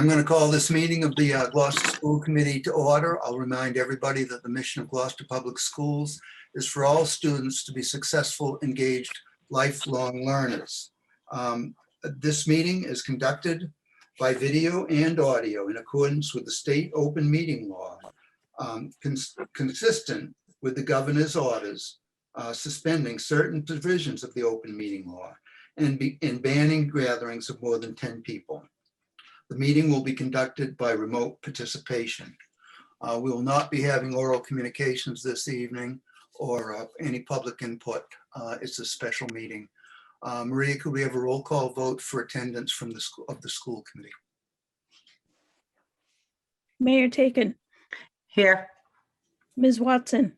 I'm going to call this meeting of the Gloucester School Committee to order. I'll remind everybody that the mission of Gloucester Public Schools is for all students to be successful, engaged, lifelong learners. This meeting is conducted by video and audio in accordance with the state open meeting law, consistent with the governor's orders suspending certain provisions of the open meeting law and banning gatherings of more than 10 people. The meeting will be conducted by remote participation. We will not be having oral communications this evening or any public input. It's a special meeting. Maria, could we have a roll call vote for attendance from the school committee? Mayor Taken, Here. Ms. Watson,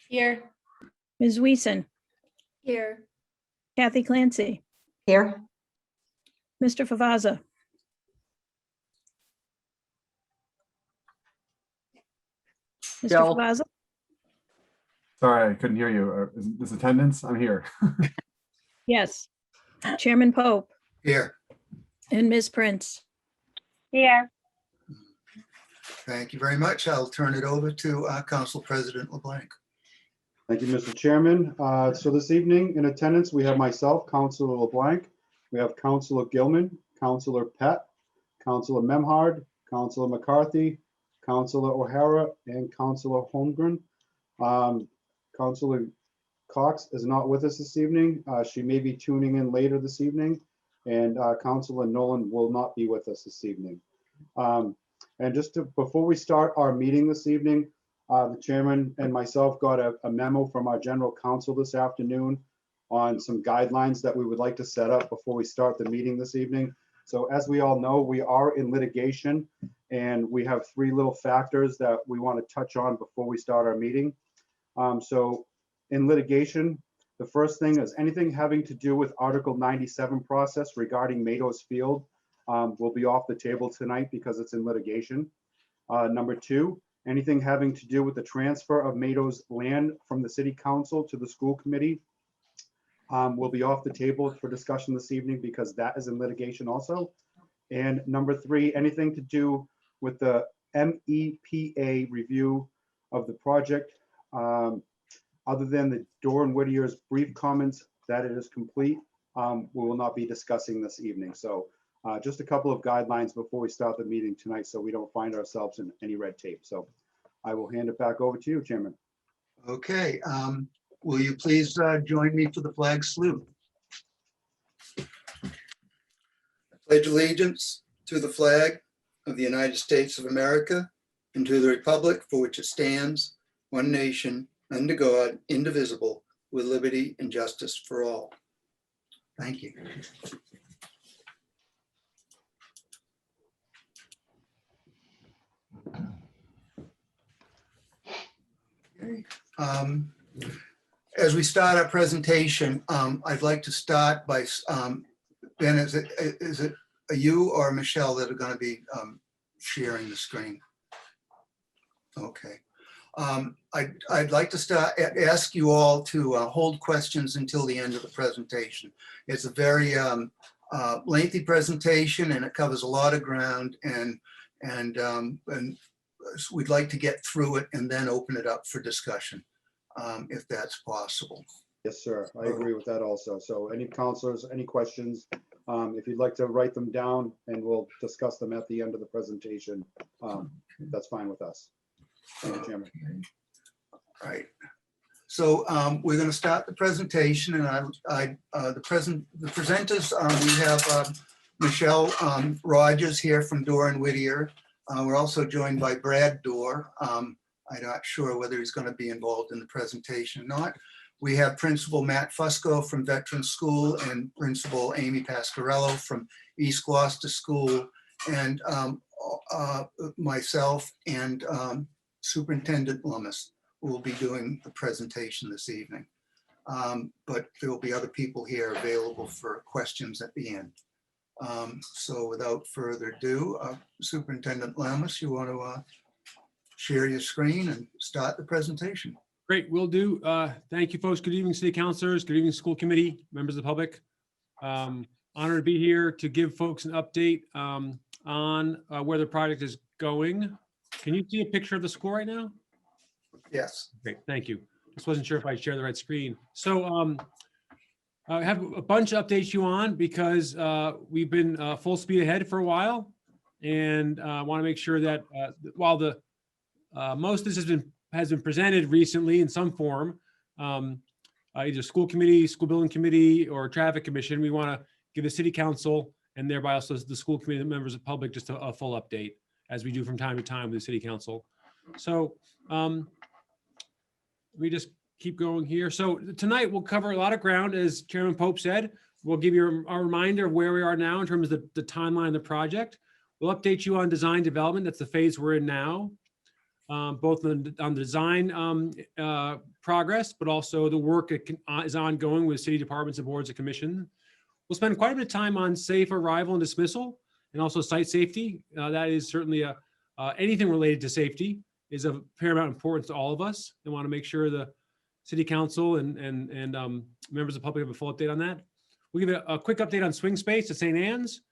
Here. Ms. Weason, Here. Kathy Clancy, Here. Mr. Favazza, Mr. Bill. Favazza, Sorry, I couldn't hear you. Is this attendance? I'm here. yes. Chairman Pope Here. and Ms. Prince. Here. Thank you very much. I'll turn it over to Council President LeBlanc. Thank you, Mr. Chairman. So this evening in attendance, we have myself, Councilor LeBlanc. We have Councilor Gilman, Councilor Pett, Councilor Memhard, Councilor McCarthy, Councilor O'Hara, and Councilor Holmgren. Councilor Cox is not with us this evening. She may be tuning in later this evening, and Councilor Nolan will not be with us this evening. And just before we start our meeting this evening, the chairman and myself got a memo from our general counsel this afternoon on some guidelines that we would like to set up before we start the meeting this evening. So as we all know, we are in litigation, and we have 3 little factors that we want to touch on before we start our meeting. So in litigation, the first thing is anything having to do with Article 97 process regarding Mado's Field will be off the table tonight because it's in litigation. Number 2, anything having to do with the transfer of Mado's land from the city council to the school committee will be off the table for discussion this evening because that is in litigation also. And number 3, anything to do with the MEPA review of the project, other than the Doran Whittier's brief comments that it is complete, we will not be discussing this evening. So just a couple of guidelines before we start the meeting tonight so we don't find ourselves in any red tape. So I will hand it back over to you, Chairman. Okay. Will you please join me for the flag salute? I pledge allegiance to the flag of the United States of America and to the republic for which it stands, one nation, under God, indivisible, with liberty and justice for all. Thank you. Okay. As we start our presentation, I'd like to start by, Ben, is it you or Michelle that are going to be sharing the screen? Okay. I'd like to ask you all to hold questions until the end of the presentation. It's a very lengthy presentation and it covers a lot of ground, and we'd like to get through it and then open it up for discussion, if that's possible. Yes, sir. I agree with that also. So any counselors, any questions, if you'd like to write them down and we'll discuss them at the end of the presentation, that's fine with us. Thank you, Chairman. All right. So we're going to start the presentation, and the presenters, we have Michelle Rogers here from Doran Whittier. We're also joined by Brad Dorr. I'm not sure whether he's going to be involved in the presentation or not. We have Principal Matt Fusco from Veteran School and Principal Amy Pasquarello from East Gloucester School, and myself and Superintendent Lummis will be doing the presentation this evening. But there will be other people here available for questions at the end. So without further ado, Superintendent Lummis, you want to share your screen and start the presentation? Great, will do. Thank you, folks. Good evening, city councilors. Good evening, school committee, members of the public. Honored to be here to give folks an update on where the project is going. Can you see a picture of the school right now? Yes. Great, thank you. Just wasn't sure if I'd share the right screen. So I have a bunch to update you on because we've been full speed ahead for a while. And I want to make sure that while the most of this has been presented recently in some form, either school committee, school building committee, or traffic commission, we want to give the city council and thereby also the school committee members of public just a full update as we do from time to time with the city council. So we just keep going here. So tonight we'll cover a lot of ground, as Chairman Pope said. We'll give you a reminder of where we are now in terms of the timeline of the project. We'll update you on design development. That's the phase we're in now, both on design progress, but also the work that is ongoing with city departments and boards of commission. We'll spend quite a bit of time on safe arrival and dismissal, and also site safety. That is certainly anything related to safety is of paramount importance to all of us. They want to make sure the city council and members of the public have a full update on that. We'll give a quick update on swing space at St. Anne's.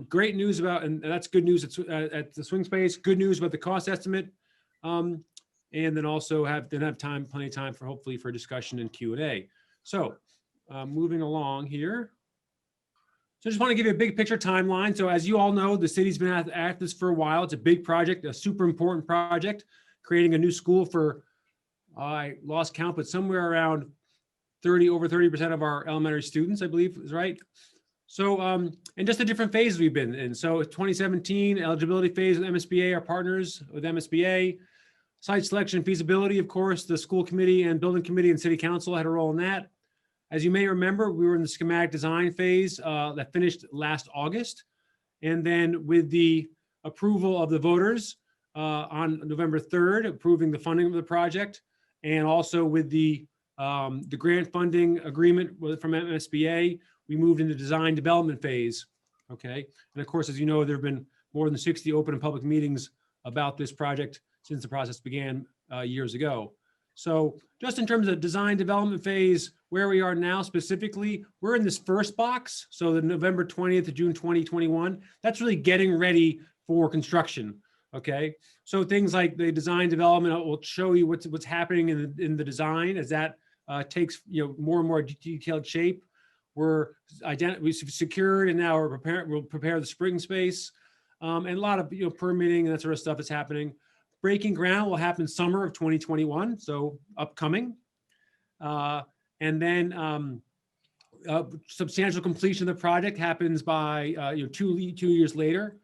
Great news about, and that's good news at the swing space, good news about the cost estimate. And then also plenty of time for hopefully for discussion and Q&A. So moving along here. So I just want to give you a big picture timeline. So as you all know, the city's been at this for a while. It's a big project, a super important project, creating a new school for, I lost count, but somewhere around over 30% of our elementary students, I believe is right. So, and just the different phases we've been in. So 2017 eligibility phase with MSBA, our partners with MSBA, site selection and feasibility, of course, the school committee and building committee and city council had a role in that. As you may remember, we were in the schematic design phase that finished last August. And then with the approval of the voters on November 3rd, approving the funding of the project, and also with the grant funding agreement from MSBA, we moved into design development phase. Okay. And of course, as you know, there have been more than 60 open and public meetings about this project since the process began years ago. So just in terms of design development phase, where we are now specifically, we're in this first box. So the November 20th to June 2021, that's really getting ready for construction. Okay. So things like the design development will show you what's happening in the design as that takes more and more detailed shape. We've secured and now we'll prepare the spring space and a lot of permitting and that sort of stuff is happening. Breaking ground will happen summer of 2021, so upcoming. And then substantial completion of the project happens by 2 years later.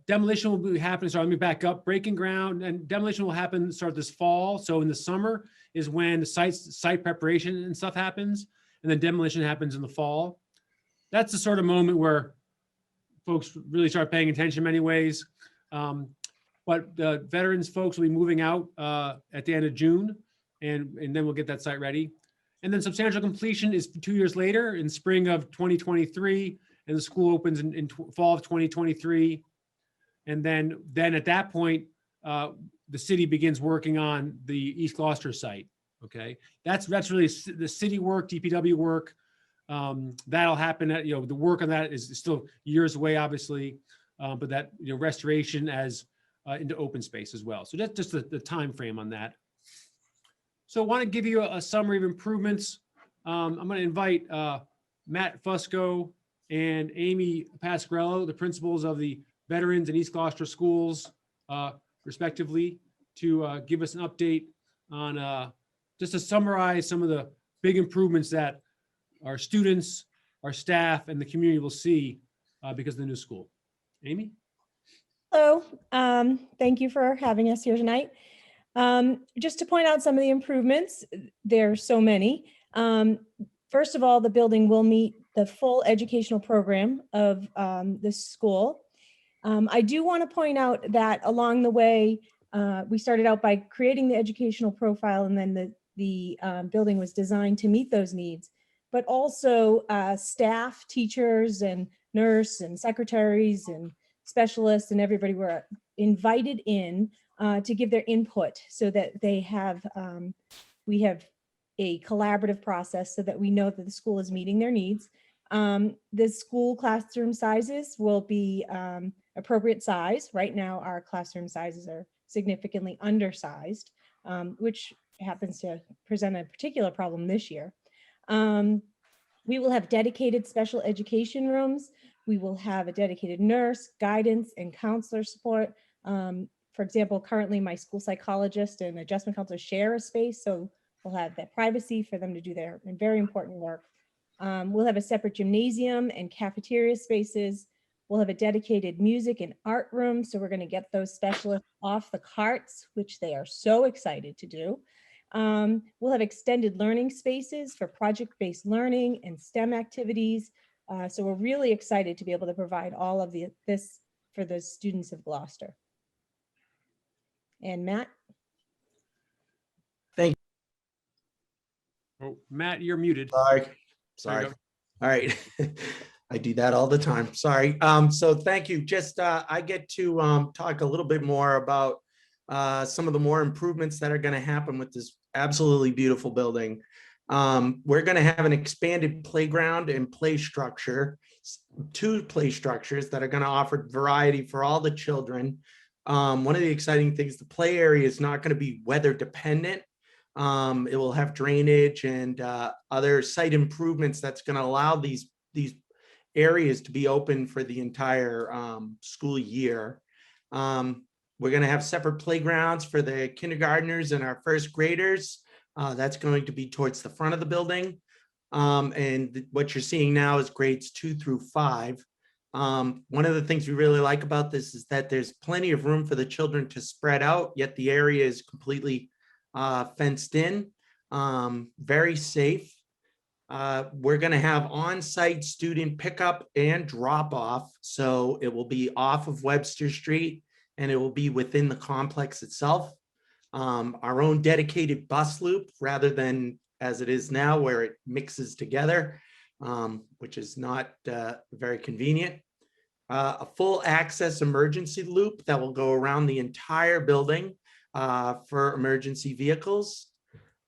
Demolition will happen. Sorry, let me back up. Breaking ground and demolition will start this fall. So in the summer is when the site preparation and stuff happens, and then demolition happens in the fall. That's the sort of moment where folks really start paying attention in many ways. But the veterans folks will be moving out at the end of June, and then we'll get that site ready. And then substantial completion is 2 years later in spring of 2023, and the school opens in fall of 2023. And then at that point, the city begins working on the East Gloucester site. Okay, that's really the city work, DPW work. That'll happen. The work on that is still years away, obviously, but that restoration as into open space as well. So that's just the time frame on that. So I want to give you a summary of improvements. I'm going to invite Matt Fusco and Amy Pasquarello, the principals of the Veterans and East Gloucester schools, respectively, to give us an update on just to summarize some of the big improvements that our students, our staff, and the community will see because of the new school. Amy? Hello, thank you for having us here tonight. Just to point out some of the improvements, there are so many. First of all, the building will meet the full educational program of this school. I do want to point out that along the way, we started out by creating the educational profile, and then the building was designed to meet those needs. But also staff, teachers, and nurse, and secretaries, and specialists, and everybody were invited in to give their input so that we have a collaborative process so that we know that the school is meeting their needs. The school classroom sizes will be appropriate size. Right now, our classroom sizes are significantly undersized, which happens to present a particular problem this year. We will have dedicated special education rooms. We will have a dedicated nurse, guidance, and counselor support. For example, currently my school psychologist and adjustment counselor share a space, so we'll have that privacy for them to do their very important work. We'll have a separate gymnasium and cafeteria spaces. We'll have a dedicated music and art room, so we're going to get those specialists off the carts, which they are so excited to do. We'll have extended learning spaces for project-based learning and STEM activities. So we're really excited to be able to provide all of this for the students of Gloucester. And Matt? Oh, Matt, you're muted. Sorry, There you sorry. go. All right. I do that all the time. Sorry. So thank you. Just I get to talk a little bit more about some of the more improvements that are going to happen with this absolutely beautiful building. We're going to have an expanded playground and play structure, 2 play structures that are going to offer variety for all the children. One of the exciting things, the play area is not going to be weather dependent. It will have drainage and other site improvements that's going to allow these areas to be open for the entire school year. We're going to have separate playgrounds for the kindergartners and our first graders. That's going to be towards the front of the building. And what you're seeing now is grades 2 through 5. One of the things we really like about this is that there's plenty of room for the children to spread out, yet the area is completely fenced in, very safe. We're going to have on-site student pickup and drop-off. So it will be off of Webster Street and it will be within the complex itself. Our own dedicated bus loop rather than as it is now where it mixes together, which is not very convenient. A full access emergency loop that will go around the entire building for emergency vehicles.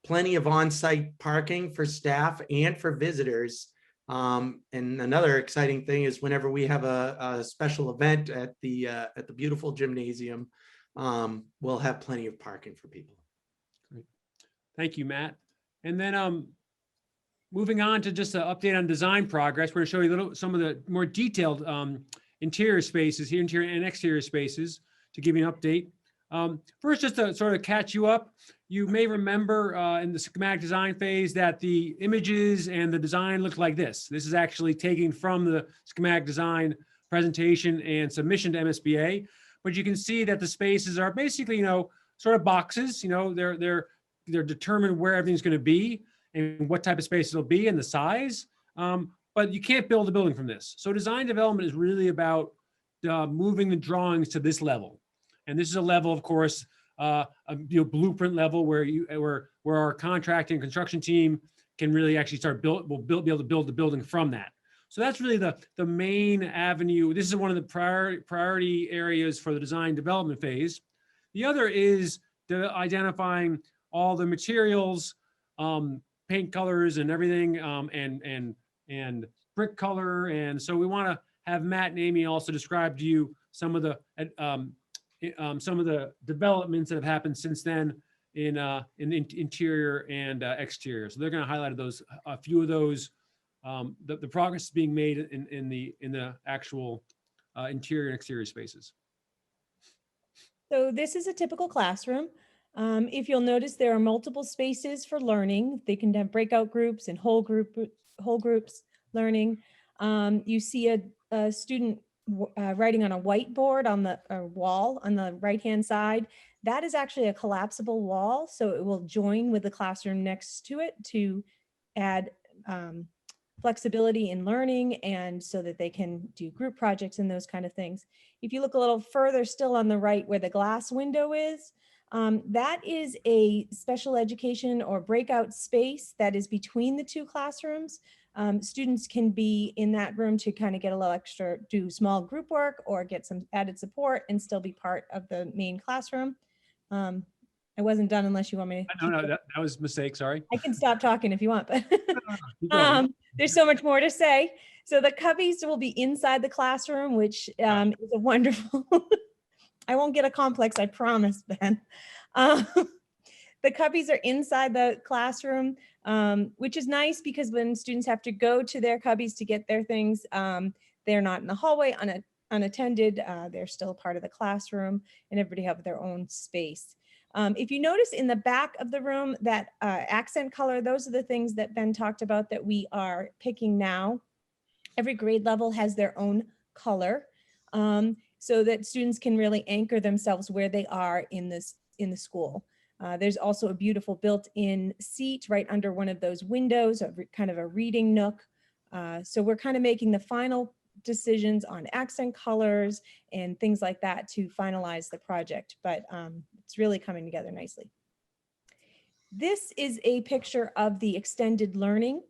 Plenty of on-site parking for staff and for visitors. And another exciting thing is whenever we have a special event at the beautiful gymnasium, we'll have plenty of parking for people. Great. Thank you, Matt. And then moving on to just an update on design progress, we're going to show you some of the more detailed interior spaces here, interior and exterior spaces, to give you an update. First, just to sort of catch you up, you may remember in the schematic design phase that the images and the design looked like this. This is actually taken from the schematic design presentation and submission to MSBA. But you can see that the spaces are basically, sort of boxes. They're determined where everything's going to be and what type of space it'll be and the size. But you can't build a building from this. So design development is really about moving the drawings to this level. And this is a level, of course, a blueprint level where our contracting and construction team can really actually be able to build the building from that. So that's really the main avenue. This is one of the priority areas for the design development phase. The other is identifying all the materials, paint colors and everything, and brick color. And so we want to have Matt and Amy also describe to you some of the developments that have happened since then in interior and exterior. So they're going to highlight a few of those. The progress is being made in the actual interior and exterior spaces. So this is a typical classroom. If you'll notice, there are multiple spaces for learning. They can have breakout groups and whole groups learning. You see a student writing on a whiteboard on the wall on the right-hand side. That is actually a collapsible wall, so it will join with the classroom next to it to add flexibility in learning and so that they can do group projects and those kind of things. If you look a little further still on the right where the glass window is, that is a special education or breakout space that is between the 2 classrooms. Students can be in that room to kind of get a little extra, do small group work or get some added support and still be part of the main classroom. I wasn't done unless you want me to. No, that was a mistake. Sorry. I can stop talking if you want, but Keep going. there's so much more to say. So the cubbies will be inside the classroom, which is a wonderful, I won't get a complex, I promise, Ben. Um, the cubbies are inside the classroom, which is nice because when students have to go to their cubbies to get their things, they're not in the hallway unattended. They're still part of the classroom and everybody have their own space. If you notice in the back of the room, that accent color, those are the things that Ben talked about that we are picking now. Every grade level has their own color, so that students can really anchor themselves where they are in the school. There's also a beautiful built-in seat right under one of those windows, kind of a reading nook. So we're kind of making the final decisions on accent colors and things like that to finalize the project, but it's really coming together nicely. This is a picture of the extended learning.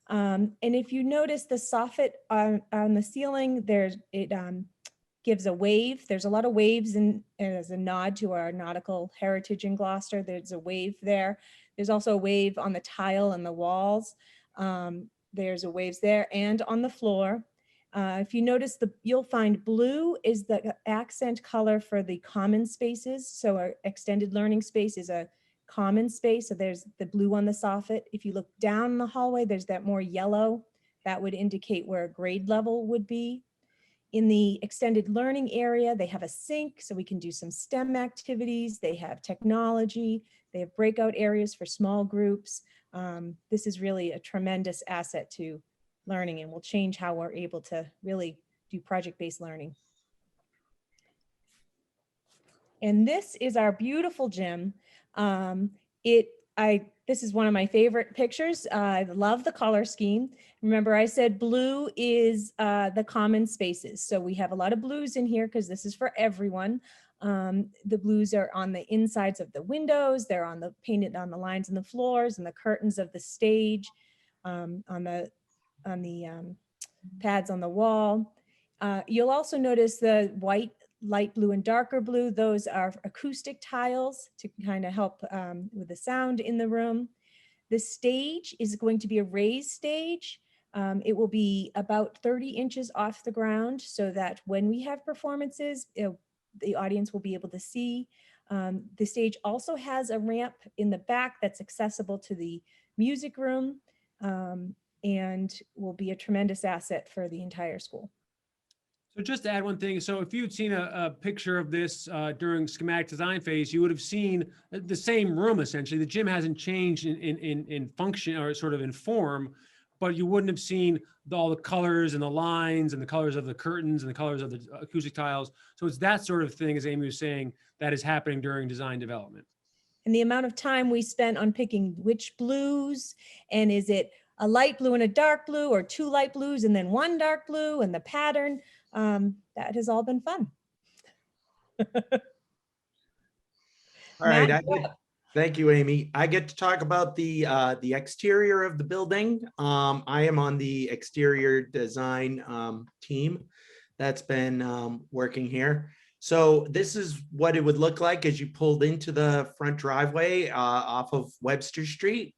And if you notice the soffit on the ceiling, it gives a wave. There's a lot of waves as a nod to our nautical heritage in Gloucester. There's a wave there. There's also a wave on the tile and the walls. There's a waves there and on the floor. If you notice, you'll find blue is the accent color for the common spaces. So our extended learning space is a common space. So there's the blue on the soffit. If you look down the hallway, there's that more yellow. That would indicate where a grade level would be. In the extended learning area, they have a sink so we can do some STEM activities. They have technology. They have breakout areas for small groups. This is really a tremendous asset to learning and will change how we're able to really do project-based learning. And this is our beautiful gym. This is one of my favorite pictures. I love the color scheme. Remember, I said blue is the common spaces. So we have a lot of blues in here because this is for everyone. The blues are on the insides of the windows. They're painted on the lines and the floors and the curtains of the stage, on the pads on the wall. You'll also notice the white, light blue and darker blue. Those are acoustic tiles to kind of help with the sound in the room. The stage is going to be a raised stage. It will be about 30 inches off the ground so that when we have performances, the audience will be able to see. The stage also has a ramp in the back that's accessible to the music room and will be a tremendous asset for the entire school. So just to add one thing, so if you'd seen a picture of this during schematic design phase, you would have seen the same room essentially. The gym hasn't changed in function or sort of in form, but you wouldn't have seen all the colors and the lines and the colors of the curtains and the colors of the acoustic tiles. So it's that sort of thing, as Amy was saying, that is happening during design development. And the amount of time we spent on picking which blues, and is it a light blue and a dark blue, or two light blues and then one dark blue, and the pattern, that has all been fun. All right, Matt, thank you, Amy. I get to talk about the exterior of the building. I am on the exterior design team that's been working here. So this is what it would look like as you pulled into the front driveway off of Webster Street.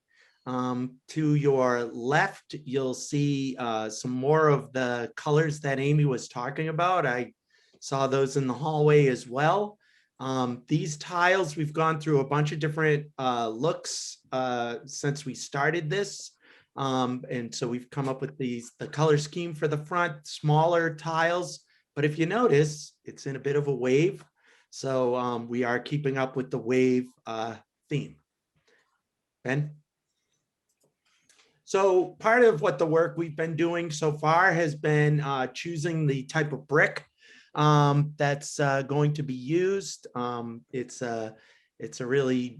To your left, you'll see some more of the colors that Amy was talking about. I saw those in the hallway as well. These tiles, we've gone through a bunch of different looks since we started this. And so we've come up with the color scheme for the front, smaller tiles. But if you notice, it's in a bit of a wave. So we are keeping up with the wave theme. Ben? So part of what the work we've been doing so far has been choosing the type of brick that's going to be used. It's a really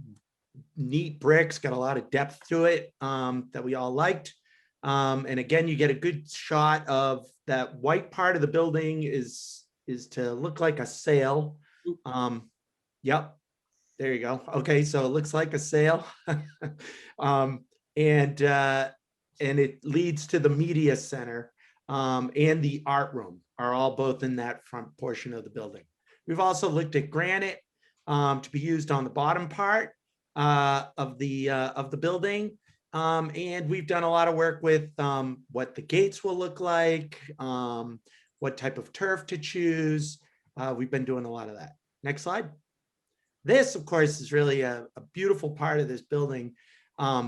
neat brick. It's got a lot of depth to it that we all liked. And again, you get a good shot of that white part of the building is to look like a sail. Yep, there you go. Okay, so it looks like a sail. And it leads to the media center and the art room are all both in that front portion of the building. We've also looked at granite to be used on the bottom part of the building. And we've done a lot of work with what the gates will look like, what type of turf to choose. We've been doing a lot of that. Next slide. This, of course, is really a beautiful part of this building.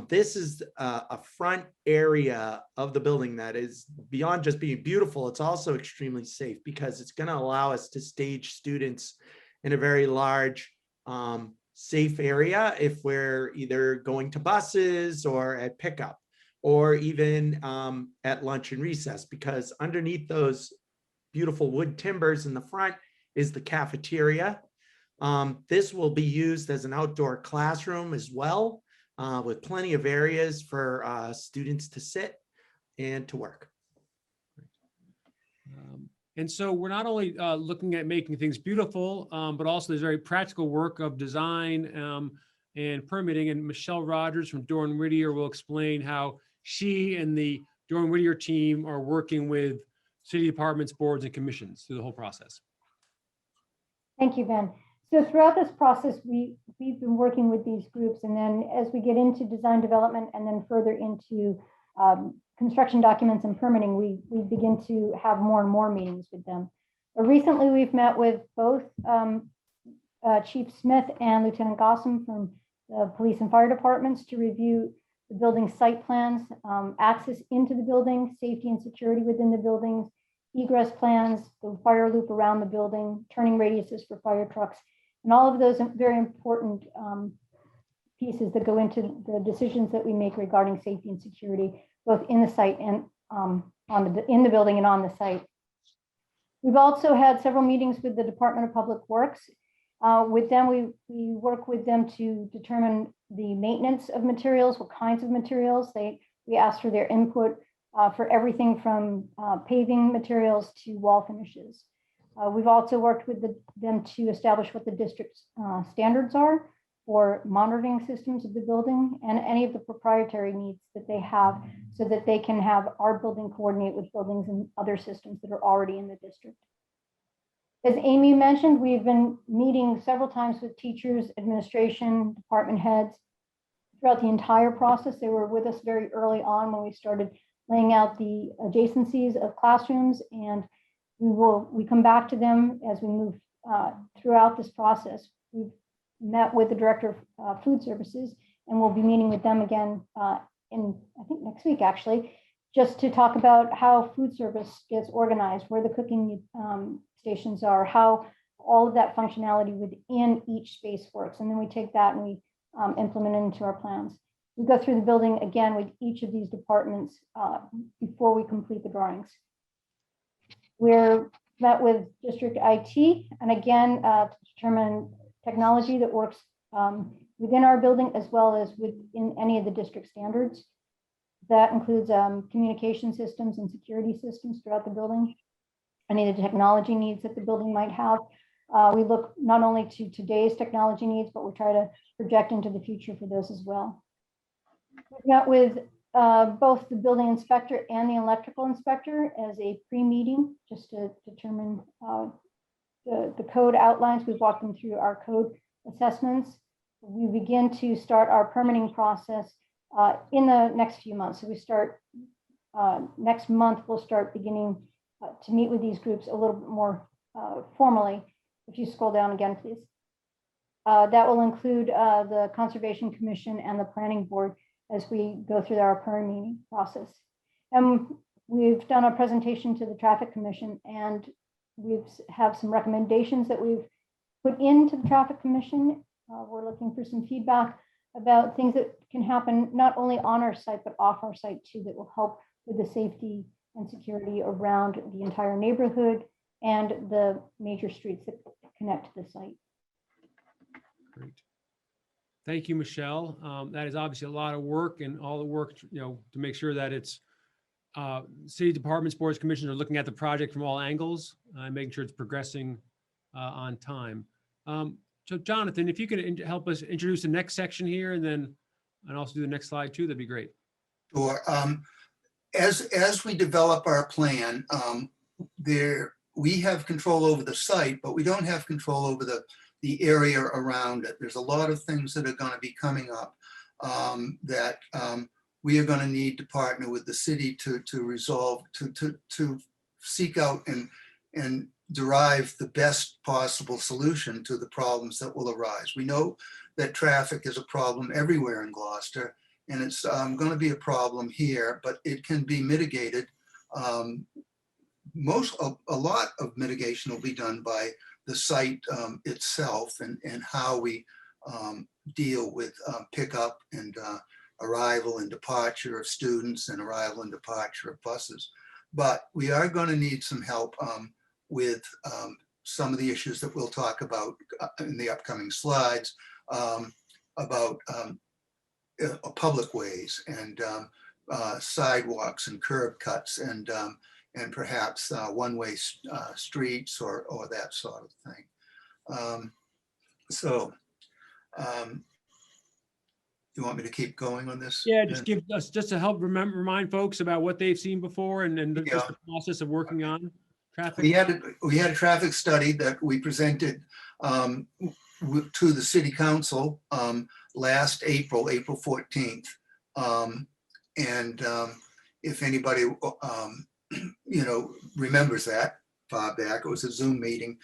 This is a front area of the building that is beyond just being beautiful. It's also extremely safe because it's going to allow us to stage students in a very large, safe area if we're either going to buses or at pickup or even at lunch and recess, because underneath those beautiful wood timbers in the front is the cafeteria. This will be used as an outdoor classroom as well, with plenty of areas for students to sit and to work. And so we're not only looking at making things beautiful, but also there's very practical work of design and permitting. And Michelle Rogers from Doran Whittier will explain how she and the Doran Whittier team are working with city departments, boards, and commissions through the whole process. Thank you, Ben. So throughout this process, we've been working with these groups, and then as we get into design development and then further into construction documents and permitting, we begin to have more and more meetings with them. Recently, we've met with both Chief Smith and Lieutenant Gossam from the police and fire departments to review the building site plans, access into the building, safety and security within the buildings, egress plans, the fire loop around the building, turning radiuses for fire trucks, and all of those very important pieces that go into the decisions that we make regarding safety and security, both in the site and in the building and on the site. We've also had several meetings with the Department of Public Works. With them, we work with them to determine the maintenance of materials, what kinds of materials. We ask for their input for everything from paving materials to wall finishes. We've also worked with them to establish what the district's standards are for monitoring systems of the building and any of the proprietary needs that they have so that they can have our building coordinate with buildings and other systems that are already in the district. As Amy mentioned, we've been meeting several times with teachers, administration, department heads throughout the entire process. They were with us very early on when we started laying out the adjacencies of classrooms, and we come back to them as we move throughout this process. We've met with the director of food services, and we'll be meeting with them again in, I think, next week, actually, just to talk about how food service gets organized, where the cooking stations are, how all of that functionality within each space works. And then we take that and we implement it into our plans. We go through the building again with each of these departments before we complete the drawings. We're met with district IT, and again, to determine technology that works within our building as well as within any of the district standards. That includes communication systems and security systems throughout the building, any of the technology needs that the building might have. We look not only to today's technology needs, but we try to project into the future for those as well. We've met with both the building inspector and the electrical inspector as a pre-meeting, just to determine the code outlines. We've walked them through our code assessments. We begin to start our permitting process in the next few months. So we start next month, we'll start beginning to meet with these groups a little bit more formally. If you scroll down again, please. That will include the Conservation Commission and the Planning Board as we go through our permitting process. And we've done a presentation to the Traffic Commission, and we have some recommendations that we've put into the Traffic Commission. We're looking for some feedback about things that can happen not only on our site, but off our site too, that will help with the safety and security around the entire neighborhood and the major streets that connect to the site. Great. Thank you, Michelle. That is obviously a lot of work, and all the work, to make sure that it's city departments, boards, commissions are looking at the project from all angles, making sure it's progressing on time. So Jonathan, if you could help us introduce the next section here and also do the next slide too, that'd be great. Sure. As we develop our plan, we have control over the site, but we don't have control over the area around it. There's a lot of things that are going to be coming up that we are going to need to partner with the city to resolve, to seek out and derive the best possible solution to the problems that will arise. We know that traffic is a problem everywhere in Gloucester, and it's going to be a problem here, but it can be mitigated. A lot of mitigation will be done by the site itself and how we deal with pickup and arrival and departure of students and arrival and departure of buses. But we are going to need some help with some of the issues that we'll talk about in the upcoming slides about public ways and sidewalks and curb cuts and perhaps one-way streets or that sort of thing. You want me to keep going on this? Yeah, just give us, just to help remind folks about what they've seen before and Yeah. just the process of working on traffic. We had a traffic study that we presented to the city council last April 14th. If anybody remembers that far back, it was a Zoom meeting.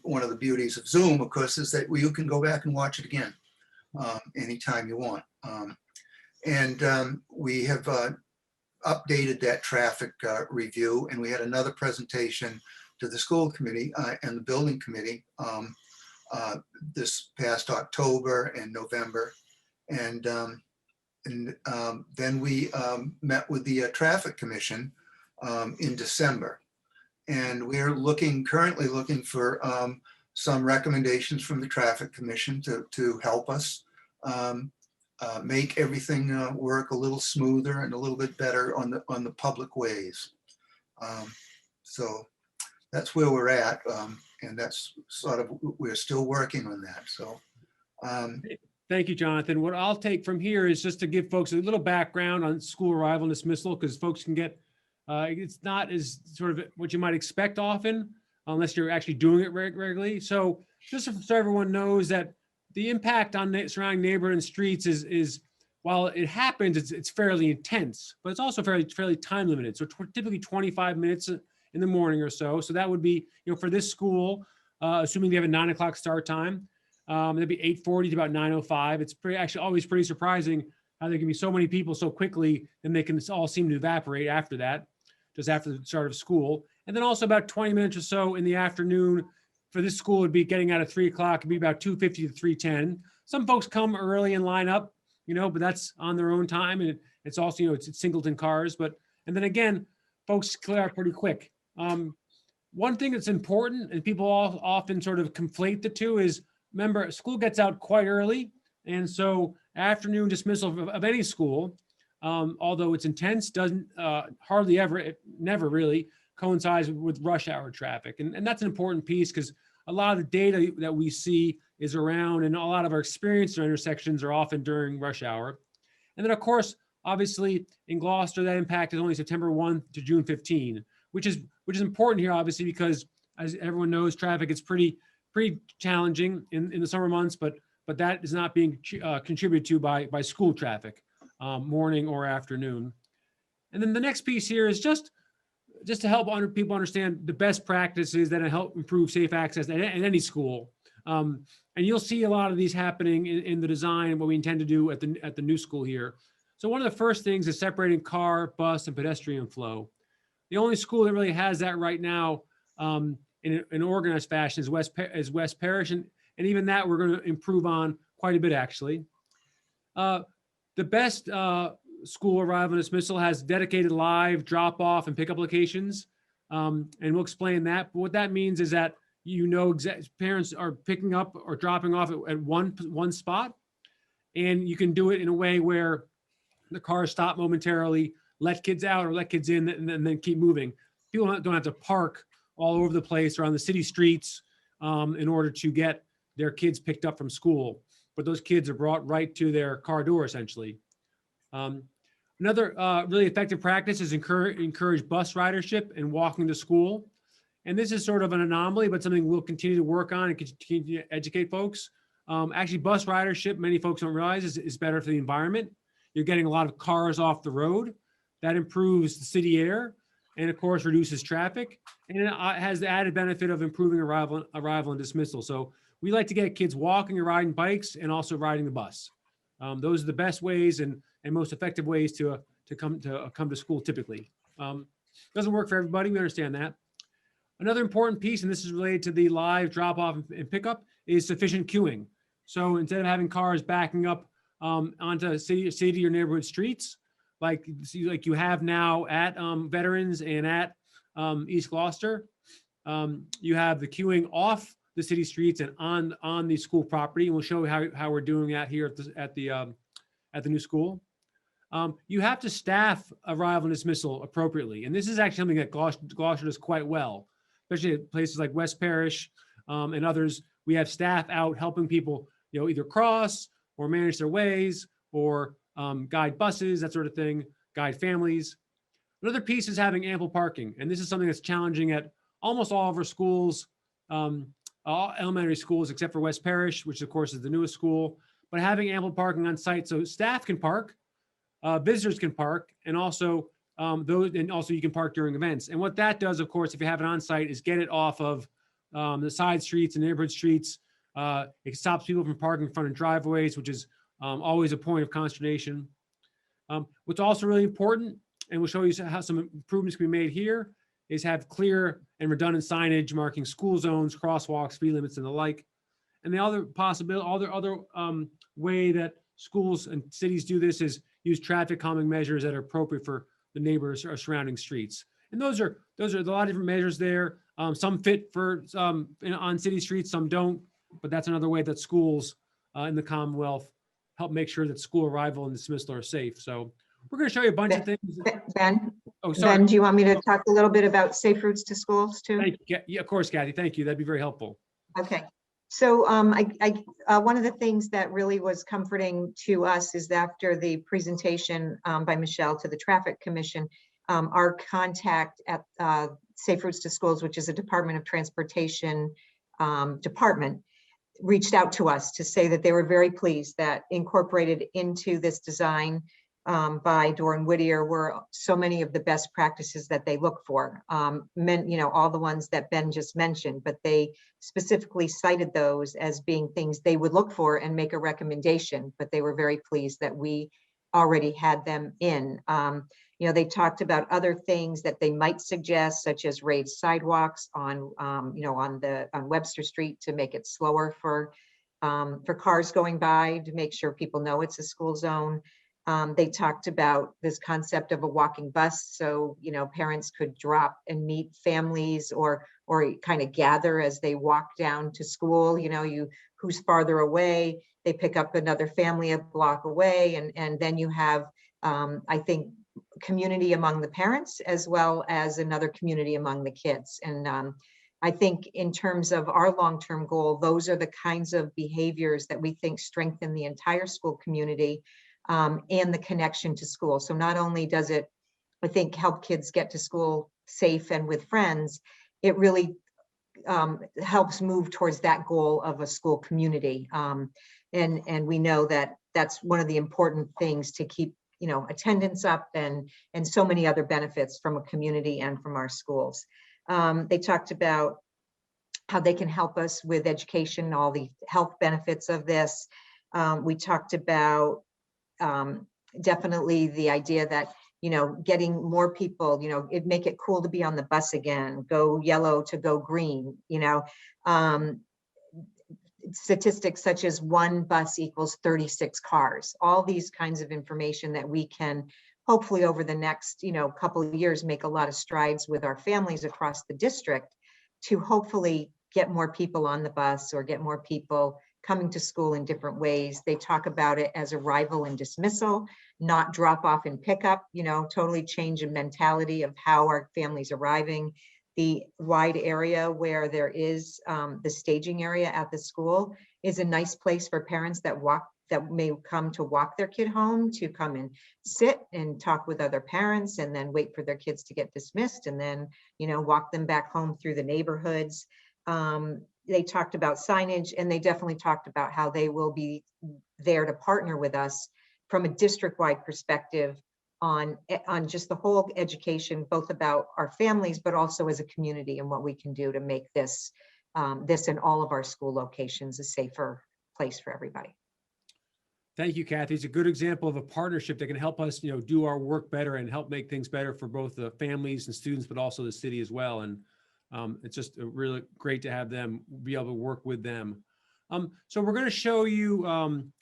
One of the beauties of Zoom, of course, is that you can go back and watch it again anytime you want. We have updated that traffic review, and we had another presentation to the school committee and the building committee this past October and November. Then we met with the traffic commission in December. And we're currently looking for some recommendations from the traffic commission to help us make everything work a little smoother and a little bit better on the public ways. So that's where we're at, and that's sort of, we're still working on that. So Thank you, Jonathan. What I'll take from here is just to give folks a little background on school arrival and dismissal, because folks can get, it's not as sort of what you might expect often, unless you're actually doing it regularly. So just so everyone knows that the impact on surrounding neighborhood and streets is while it happens, it's fairly intense, but it's also fairly time limited. So typically 25 minutes in the morning or so. So that would be, for this school, assuming they have a 9 o'clock start time, that'd be 8:40 to about 9:05. It's actually always pretty surprising how there can be so many people so quickly, and they can all seem to evaporate after that, just after the start of school. And then also about 20 minutes or so in the afternoon for this school would be getting out at 3 o'clock, it'd be about 2:50 to 3:10. Some folks come early and line up, but that's on their own time. And it's also, it's singleton cars, and then again, folks clear out pretty quick. One thing that's important, and people often sort of conflate the two, is remember, school gets out quite early. And so afternoon dismissal of any school, although it's intense, doesn't hardly ever, never really coincides with rush hour traffic. And that's an important piece, because a lot of the data that we see is around, and a lot of our experience in intersections are often during rush hour. And then of course, obviously in Gloucester, that impact is only September 1 to June 15, which is important here, obviously, because as everyone knows, traffic is pretty challenging in the summer months, but that is not being contributed to by school traffic, morning or afternoon. And then the next piece here is just to help people understand the best practices that help improve safe access at any school. And you'll see a lot of these happening in the design, what we intend to do at the new school here. So one of the first things is separating car, bus, and pedestrian flow. The only school that really has that right now in an organized fashion is West Parish, and even that we're going to improve on quite a bit, actually. The best school arrival and dismissal has dedicated live drop-off and pickup locations, and we'll explain that. But what that means is that parents are picking up or dropping off at one spot, and you can do it in a way where the cars stop momentarily, let kids out or let kids in, and then keep moving. People don't have to park all over the place or on the city streets in order to get their kids picked up from school. But those kids are brought right to their car door, essentially. Another really effective practice is encourage bus ridership and walking to school. And this is sort of an anomaly, but something we'll continue to work on and continue to educate folks. Actually, bus ridership, many folks don't realize, is better for the environment. you're getting a lot of cars off the road. That improves the city air and of course reduces traffic. And it has the added benefit of improving arrival and dismissal. So we like to get kids walking or riding bikes and also riding the bus. Those are the best ways and most effective ways to come to school typically. Doesn't work for everybody, we understand that. Another important piece, and this is related to the live drop-off and pickup, is sufficient queuing. So instead of having cars backing up onto city or neighborhood streets, like you have now at Veterans and at East Gloucester, you have the queuing off the city streets and on the school property. And we'll show how we're doing that here at the new school. You have to staff arrival and dismissal appropriately. And this is actually something that Gloucester does quite well, especially at places like West Parish and others. We have staff out helping people, either cross or manage their ways or guide buses, that sort of thing, guide families. Another piece is having ample parking. And this is something that's challenging at almost all of our schools, all elementary schools, except for West Parish, which of course is the newest school, but having ample parking on site so staff can park, visitors can park, and also you can park during events. And what that does, of course, if you have it on site, is get it off of the side streets and neighborhood streets. It stops people from parking in front of driveways, which is always a point of consternation. What's also really important, and we'll show you how some improvements can be made here, is have clear and redundant signage marking school zones, crosswalks, speed limits, and the like. And the other way that schools and cities do this is use traffic calming measures that are appropriate for the neighbors or surrounding streets. And those are a lot of different measures there. Some fit for on city streets, some don't. But that's another way that schools in the Commonwealth help make sure that school arrival and dismissal are safe. So we're going to show you a bunch of things. Ben, Oh, sorry. Ben, do you want me to talk a little bit about safe routes to schools too? Thank you. Yeah, of course, Kathy. Thank you. That'd be very helpful. Okay. So one of the things that really was comforting to us is that after the presentation by Michelle to the Traffic Commission, our contact at Safe Routes to Schools, which is a Department of Transportation department, reached out to us to say that they were very pleased that incorporated into this design by Doran Whittier were so many of the best practices that they look for. All the ones that Ben just mentioned, but they specifically cited those as being things they would look for and make a recommendation, but they were very pleased that we already had them in. They talked about other things that they might suggest, such as raised sidewalks on Webster Street to make it slower for cars going by, to make sure people know it's a school zone. They talked about this concept of a walking bus, so parents could drop and meet families or kind of gather as they walk down to school. Who's farther away, they pick up another family a block away, and then you have I think community among the parents as well as another community among the kids. And I think in terms of our long-term goal, those are the kinds of behaviors that we think strengthen the entire school community and the connection to school. So not only does it, I think, help kids get to school safe and with friends, it really helps move towards that goal of a school community. And we know that that's one of the important things to keep attendance up and so many other benefits from a community and from our schools. They talked about how they can help us with education, all the health benefits of this. We talked about definitely the idea that, getting more people, it'd make it cool to be on the bus again, go yellow to go green, statistics such as one bus equals 36 cars, all these kinds of information that we can hopefully over the next, couple of years, make a lot of strides with our families across the district to hopefully get more people on the bus or get more people coming to school in different ways. They talk about it as arrival and dismissal, not drop off and pickup, totally change in mentality of how our families arriving. The wide area where there is the staging area at the school is a nice place for parents that may come to walk their kid home, to come and sit and talk with other parents and then wait for their kids to get dismissed and then, walk them back home through the neighborhoods. They talked about signage, and they definitely talked about how they will be there to partner with us from a district-wide perspective on just the whole education, both about our families, but also as a community and what we can do to make this in all of our school locations a safer place for everybody. Thank you, Kathy. It's a good example of a partnership that can help us, do our work better and help make things better for both the families and students, but also the city as well. And it's just really great to have them be able to work with them. So we're going to show you,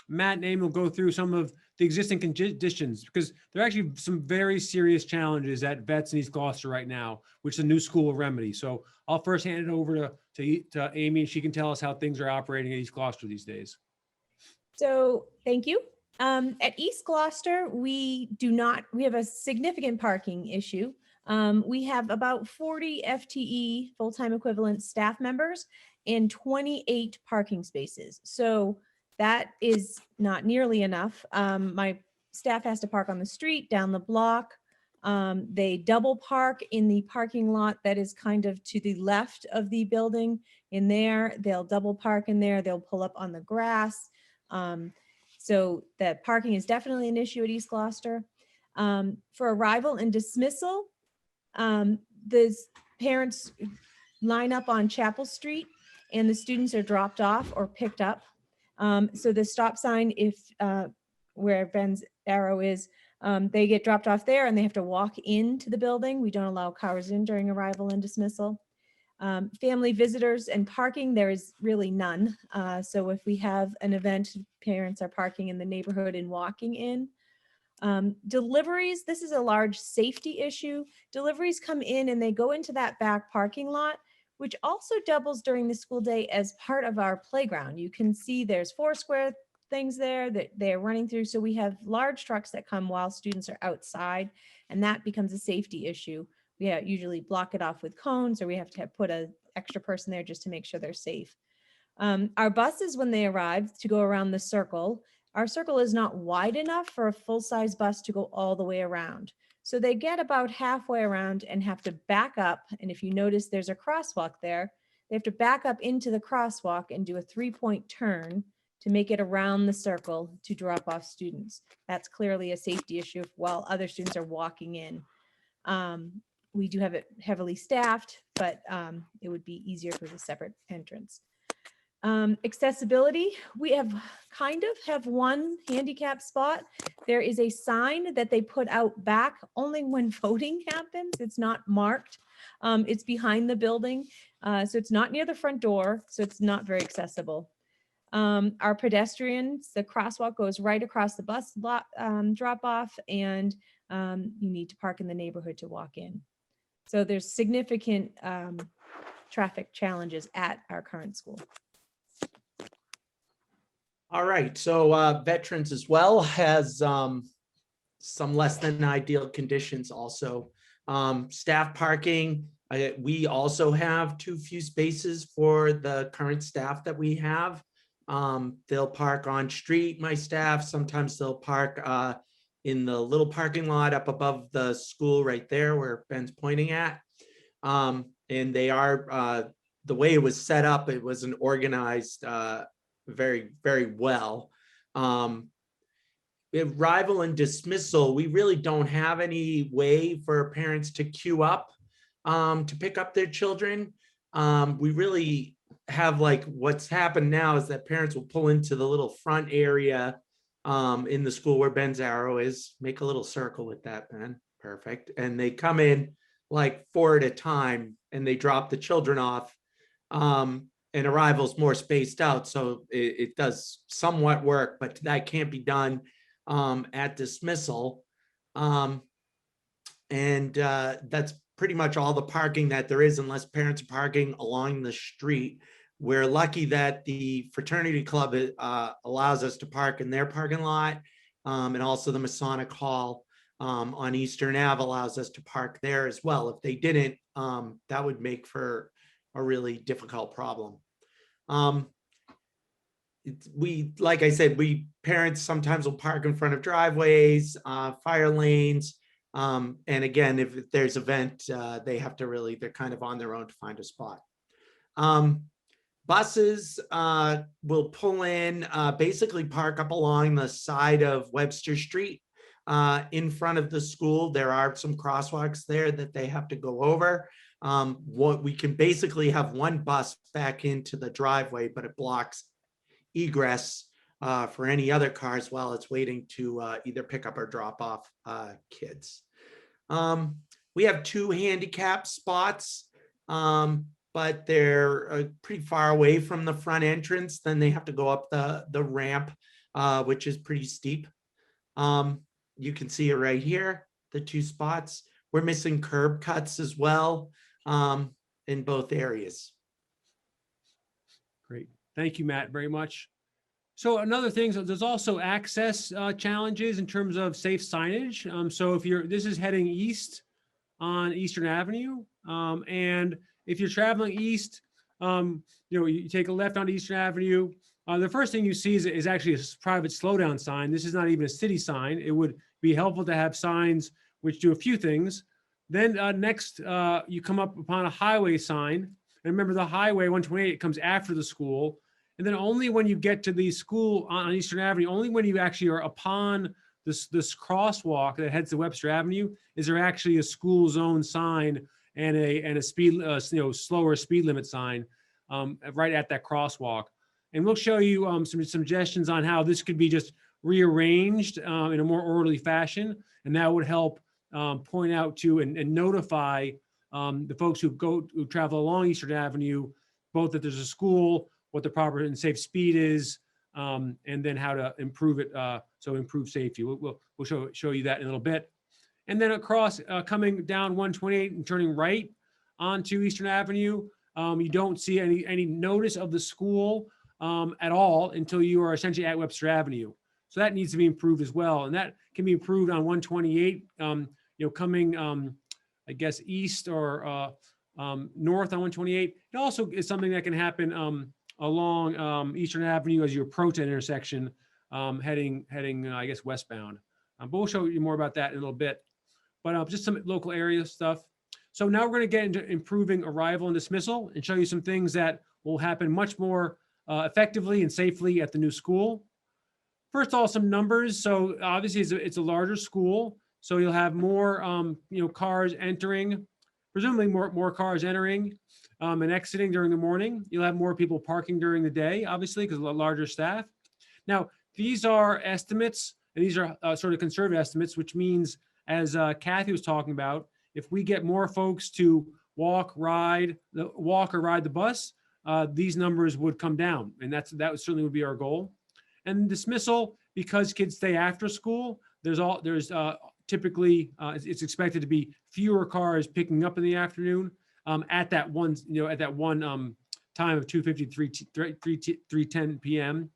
Matt and Amy will go through some of the existing conditions because there are actually some very serious challenges at Vets in East Gloucester right now, which the new school will remedy. So I'll first hand it over to Amy, and she can tell us how things are operating at East Gloucester these days. So thank you. At East Gloucester, we have a significant parking issue. We have about 40 FTE, full-time equivalent staff members and 28 parking spaces. So that is not nearly enough. My staff has to park on the street, down the block. They double park in the parking lot that is kind of to the left of the building. In there, they'll double park in there. They'll pull up on the grass. So that parking is definitely an issue at East Gloucester. For arrival and dismissal, the parents line up on Chapel Street and the students are dropped off or picked up. So the stop sign, where Ben's arrow is, they get dropped off there and they have to walk into the building. We don't allow cars in during arrival and dismissal. Family visitors and parking, there is really none. So if we have an event, parents are parking in the neighborhood and walking in. Deliveries, this is a large safety issue. Deliveries come in and they go into that back parking lot, which also doubles during the school day as part of our playground. You can see there's 4 square things there that they're running through. So we have large trucks that come while students are outside, and that becomes a safety issue. We usually block it off with cones, or we have to put an extra person there just to make sure they're safe. Our buses, when they arrive to go around the circle, our circle is not wide enough for a full-size bus to go all the way around. So they get about halfway around and have to back up. And if you notice, there's a crosswalk there. They have to back up into the crosswalk and do a 3-point turn to make it around the circle to drop off students. That's clearly a safety issue while other students are walking in. We do have it heavily staffed, but it would be easier if it was a separate entrance. Accessibility, we have one handicap spot. There is a sign that they put out back only when voting happens. It's not marked. It's behind the building. So it's not near the front door. So it's not very accessible. Our pedestrians, the crosswalk goes right across the bus drop off, and you need to park in the neighborhood to walk in. So there's significant traffic challenges at our current school. All right, so Veterans as well has some less than ideal conditions also. Staff parking, we also have too few spaces for the current staff that we have. They'll park on street, my staff. Sometimes they'll park in the little parking lot up above the school right there where Ben's pointing at. And they are, the way it was set up, it wasn't organized very, very well. Arrival and dismissal, we really don't have any way for parents to queue up to pick up their children. We really have, like, what's happened now is that parents will pull into the little front area in the school where Ben's arrow is. Make a little circle with that, Ben. Perfect. And they come in like 4 at a time and they drop the children off. And arrival's more spaced out, so it does somewhat work, but that can't be done at dismissal. And that's pretty much all the parking that there is, unless parents are parking along the street. We're lucky that the fraternity club allows us to park in their parking lot, and also the Masonic Hall on Eastern Ave allows us to park there as well. If they didn't, that would make for a really difficult problem. Like I said, parents sometimes will park in front of driveways, fire lanes. And again, if there's event, they have to they're kind of on their own to find a spot. Buses will pull in, basically park up along the side of Webster Street. In front of the school, there are some crosswalks there that they have to go over. What we can basically have one bus back into the driveway, but it blocks egress for any other cars while it's waiting to either pick up or drop off kids. We have 2 handicap spots, but they're pretty far away from the front entrance. Then they have to go up the ramp, which is pretty steep. You can see it right here, the 2 spots. We're missing curb cuts as well in both areas. Great. Thank you, Matt, very much. So another thing, so there's also access challenges in terms of safe signage. So if this is heading east on Eastern Avenue, and if you're traveling east, you take a left on Eastern Avenue. The first thing you see is actually a private slowdown sign. This is not even a city sign. It would be helpful to have signs which do a few things. Then next, you come up upon a highway sign. And remember, the highway 128 comes after the school. And then only when you get to the school on Eastern Avenue, only when you actually are upon this crosswalk that heads to Webster Avenue, is there actually a school zone sign and a speed, slower speed limit sign right at that crosswalk. And we'll show you some suggestions on how this could be just rearranged in a more orderly fashion, and that would help point out to and notify the folks who travel along Eastern Avenue, both that there's a school, what the proper and safe speed is, and then how to improve it, so improve safety. We'll show you that in a little bit. And then across, coming down 128 and turning right onto Eastern Avenue, you don't see any notice of the school at all until you are essentially at Webster Avenue. So that needs to be improved as well. And that can be improved on 128, coming, I guess, east or north on 128. It also is something that can happen along Eastern Avenue as you approach that intersection, heading, I guess, westbound. But we'll show you more about that in a little bit. But just some local area stuff. So now we're going to get into improving arrival and dismissal and show you some things that will happen much more effectively and safely at the new school. First of all, some numbers. So obviously it's a larger school. So you'll have more, cars entering, presumably more cars entering and exiting during the morning. You'll have more people parking during the day, obviously, because of a larger staff. Now, these are estimates, and these are sort of conservative estimates, which means, as Kathy was talking about, if we get more folks to walk or ride the bus, these numbers would come down, and that certainly would be our goal. And dismissal, because kids stay after school, there's typically it's expected to be fewer cars picking up in the afternoon at that one time of 2:53, 3:10 p.m.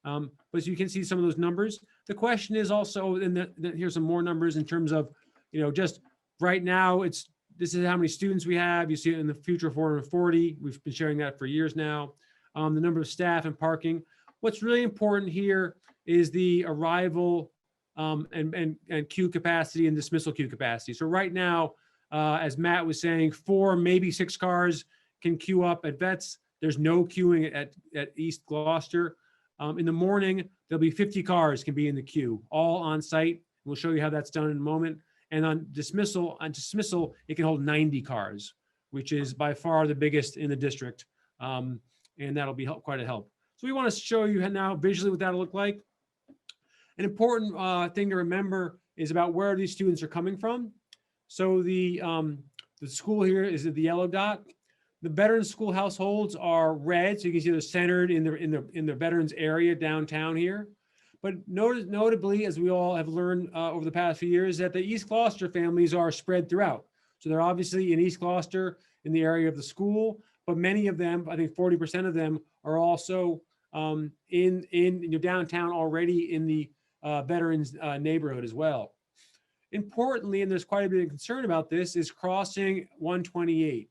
But so you can see some of those numbers. The question is also, and here's some more numbers in terms of, just right now, this is how many students we have. You see it in the future, 440. We've been sharing that for years now. The number of staff and parking. What's really important here is the arrival and queue capacity and dismissal queue capacity. So right now, as Matt was saying, 4, maybe 6 cars can queue up at Vets. There's no queuing at East Gloucester. In the morning, there'll be 50 cars can be in the queue, all on site. We'll show you how that's done in a moment. And on dismissal, it can hold 90 cars, which is by far the biggest in the district. And that'll be quite a help. So we want to show you now visually what that'll look like. An important thing to remember is about where these students are coming from. So the school here is the yellow dot. The veterans school households are red, so you can see they're centered in the veterans area downtown here. But notably, as we all have learned over the past few years, that the East Gloucester families are spread throughout. So they're obviously in East Gloucester in the area of the school, but many of them, I think 40% of them, are also in downtown already in the veterans neighborhood as well. Importantly, and there's quite a bit of concern about this, is crossing 128.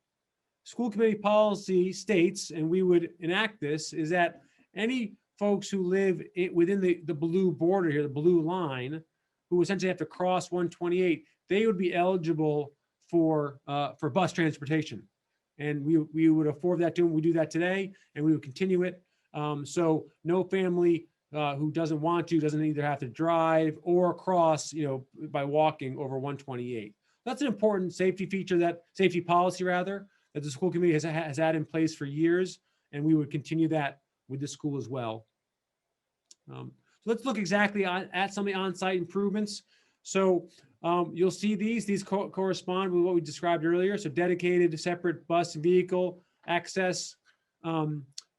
School committee policy states, and we would enact this, is that any folks who live within the blue border here, the blue line, who essentially have to cross 128, they would be eligible for bus transportation. and we would afford that to them. We do that today, and we would continue it. So no family who doesn't want to, doesn't either have to drive or cross, by walking over 128. That's an important safety feature, safety policy rather, that the school committee has had in place for years, and we would continue that with the school as well. So let's look exactly at some of the on-site improvements. So you'll see these correspond with what we described earlier. So dedicated, separate bus and vehicle access,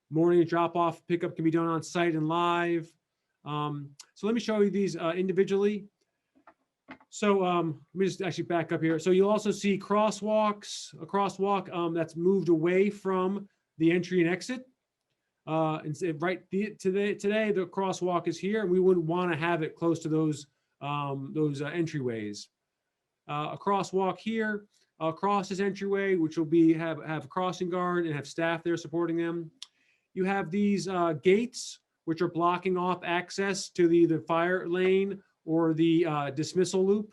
morning drop-off pickup can be done on site and live. So let me show you these individually. So let me just actually back up here. So you'll also see crosswalks, a crosswalk that's moved away from the entry and exit. Today the crosswalk is here, and we wouldn't want to have it close to those entryways. A crosswalk here across this entryway, which will have a crossing guard and have staff there supporting them. You have these gates, which are blocking off access to the fire lane or the dismissal loop.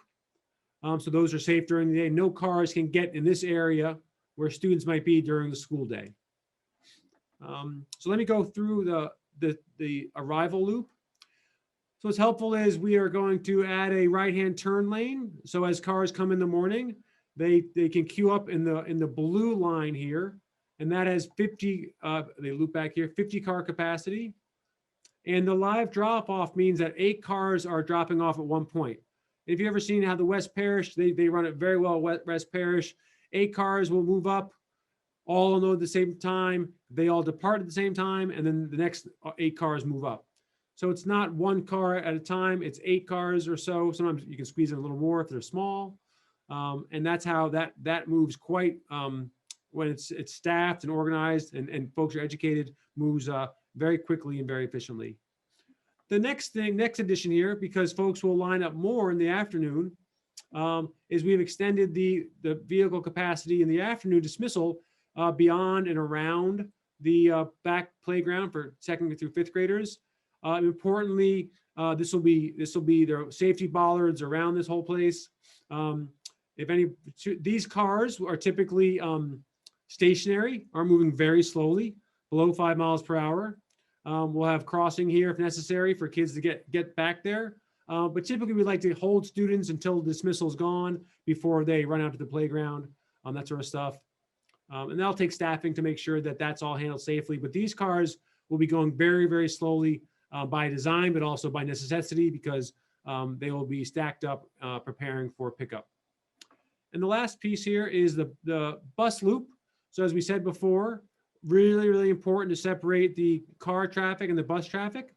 So those are safe during the day. No cars can get in this area where students might be during the school day. So let me go through the arrival loop. So what's helpful is we are going to add a right-hand turn lane. So as cars come in the morning, they can queue up in the blue line here, and that has 50. They loop back here, 50 car capacity. And the live drop-off means that 8 cars are dropping off at one point. If you've ever seen how the West Parish, they run it very well. West Parish, 8 cars will move up, all unload at the same time. They all depart at the same time, and then the next 8 cars move up. So it's not 1 car at a time, it's 8 cars or so. Sometimes you can squeeze in a little more if they're small. And that's how that moves quite, when it's staffed and organized and folks are educated, moves very quickly and very efficiently. The next addition here, because folks will line up more in the afternoon, is we've extended the vehicle capacity in the afternoon dismissal beyond and around the back playground for 2nd through 5th graders. Importantly, this will be their safety bollards around this whole place. These cars are typically stationary, are moving very slowly, below 5 miles per hour. We'll have crossing here if necessary for kids to get back there. But typically we like to hold students until dismissal is gone before they run out to the playground, that sort of stuff. And that'll take staffing to make sure that that's all handled safely. But these cars will be going very, very slowly by design, but also by necessity, because they will be stacked up preparing for pickup. And the last piece here is the bus loop. So as we said before, really, really important to separate the car traffic and the bus traffic.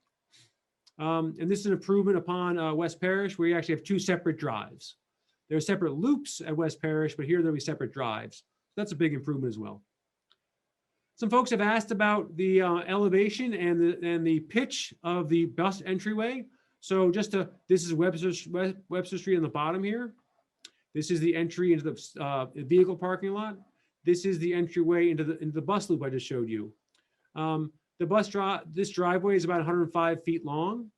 And this is an improvement upon West Parish, where you actually have 2 separate drives. There are separate loops at West Parish, but here there'll be separate drives. That's a big improvement as well. Some folks have asked about the elevation and the pitch of the bus entryway. So this is Webster Street on the bottom here. This is the entry into the vehicle parking lot. This is the entryway into the bus loop I just showed you. This driveway is about 105 feet long.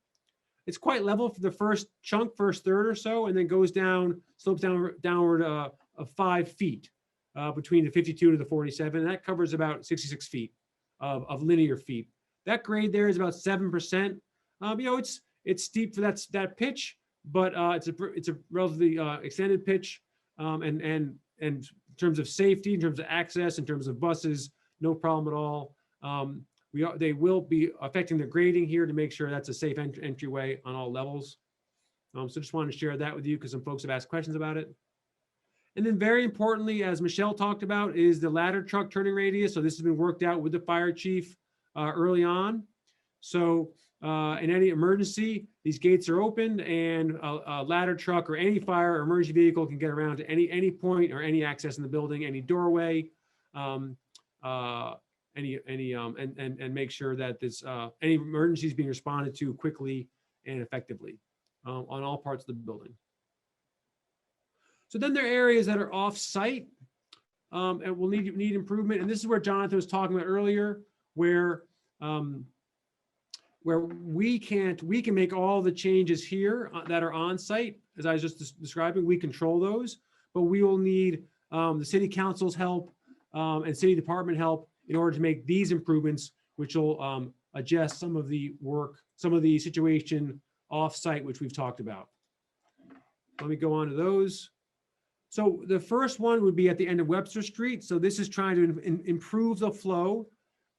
It's quite level for the first third or so, and then goes down, slopes downward of 5 feet between the 52 to the 47. And that covers about 66 feet of linear feet. That grade there is about 7%. It's steep for that pitch, but it's a relatively extended pitch, and in terms of safety, in terms of access, in terms of buses, no problem at all. They will be affecting the grading here to make sure that's a safe entryway on all levels. So just wanted to share that with you because some folks have asked questions about it. And then very importantly, as Michelle talked about, is the ladder truck turning radius. So this has been worked out with the fire chief early on. So in any emergency, these gates are opened and a ladder truck or any fire or emergency vehicle can get around to any point or any access in the building, any doorway, and make sure that this any emergencies being responded to quickly and effectively on all parts of the building. So then there are areas that are off-site and will need improvement. And this is where Jonathan was talking about earlier, where we can make all the changes here that are on-site, as I was just describing. We control those, but we will need the city council's help, and city department help in order to make these improvements, which will adjust some of the work, some of the situation off-site, which we've talked about. Let me go on to those. So the first one would be at the end of Webster Street. So this is trying to improve the flow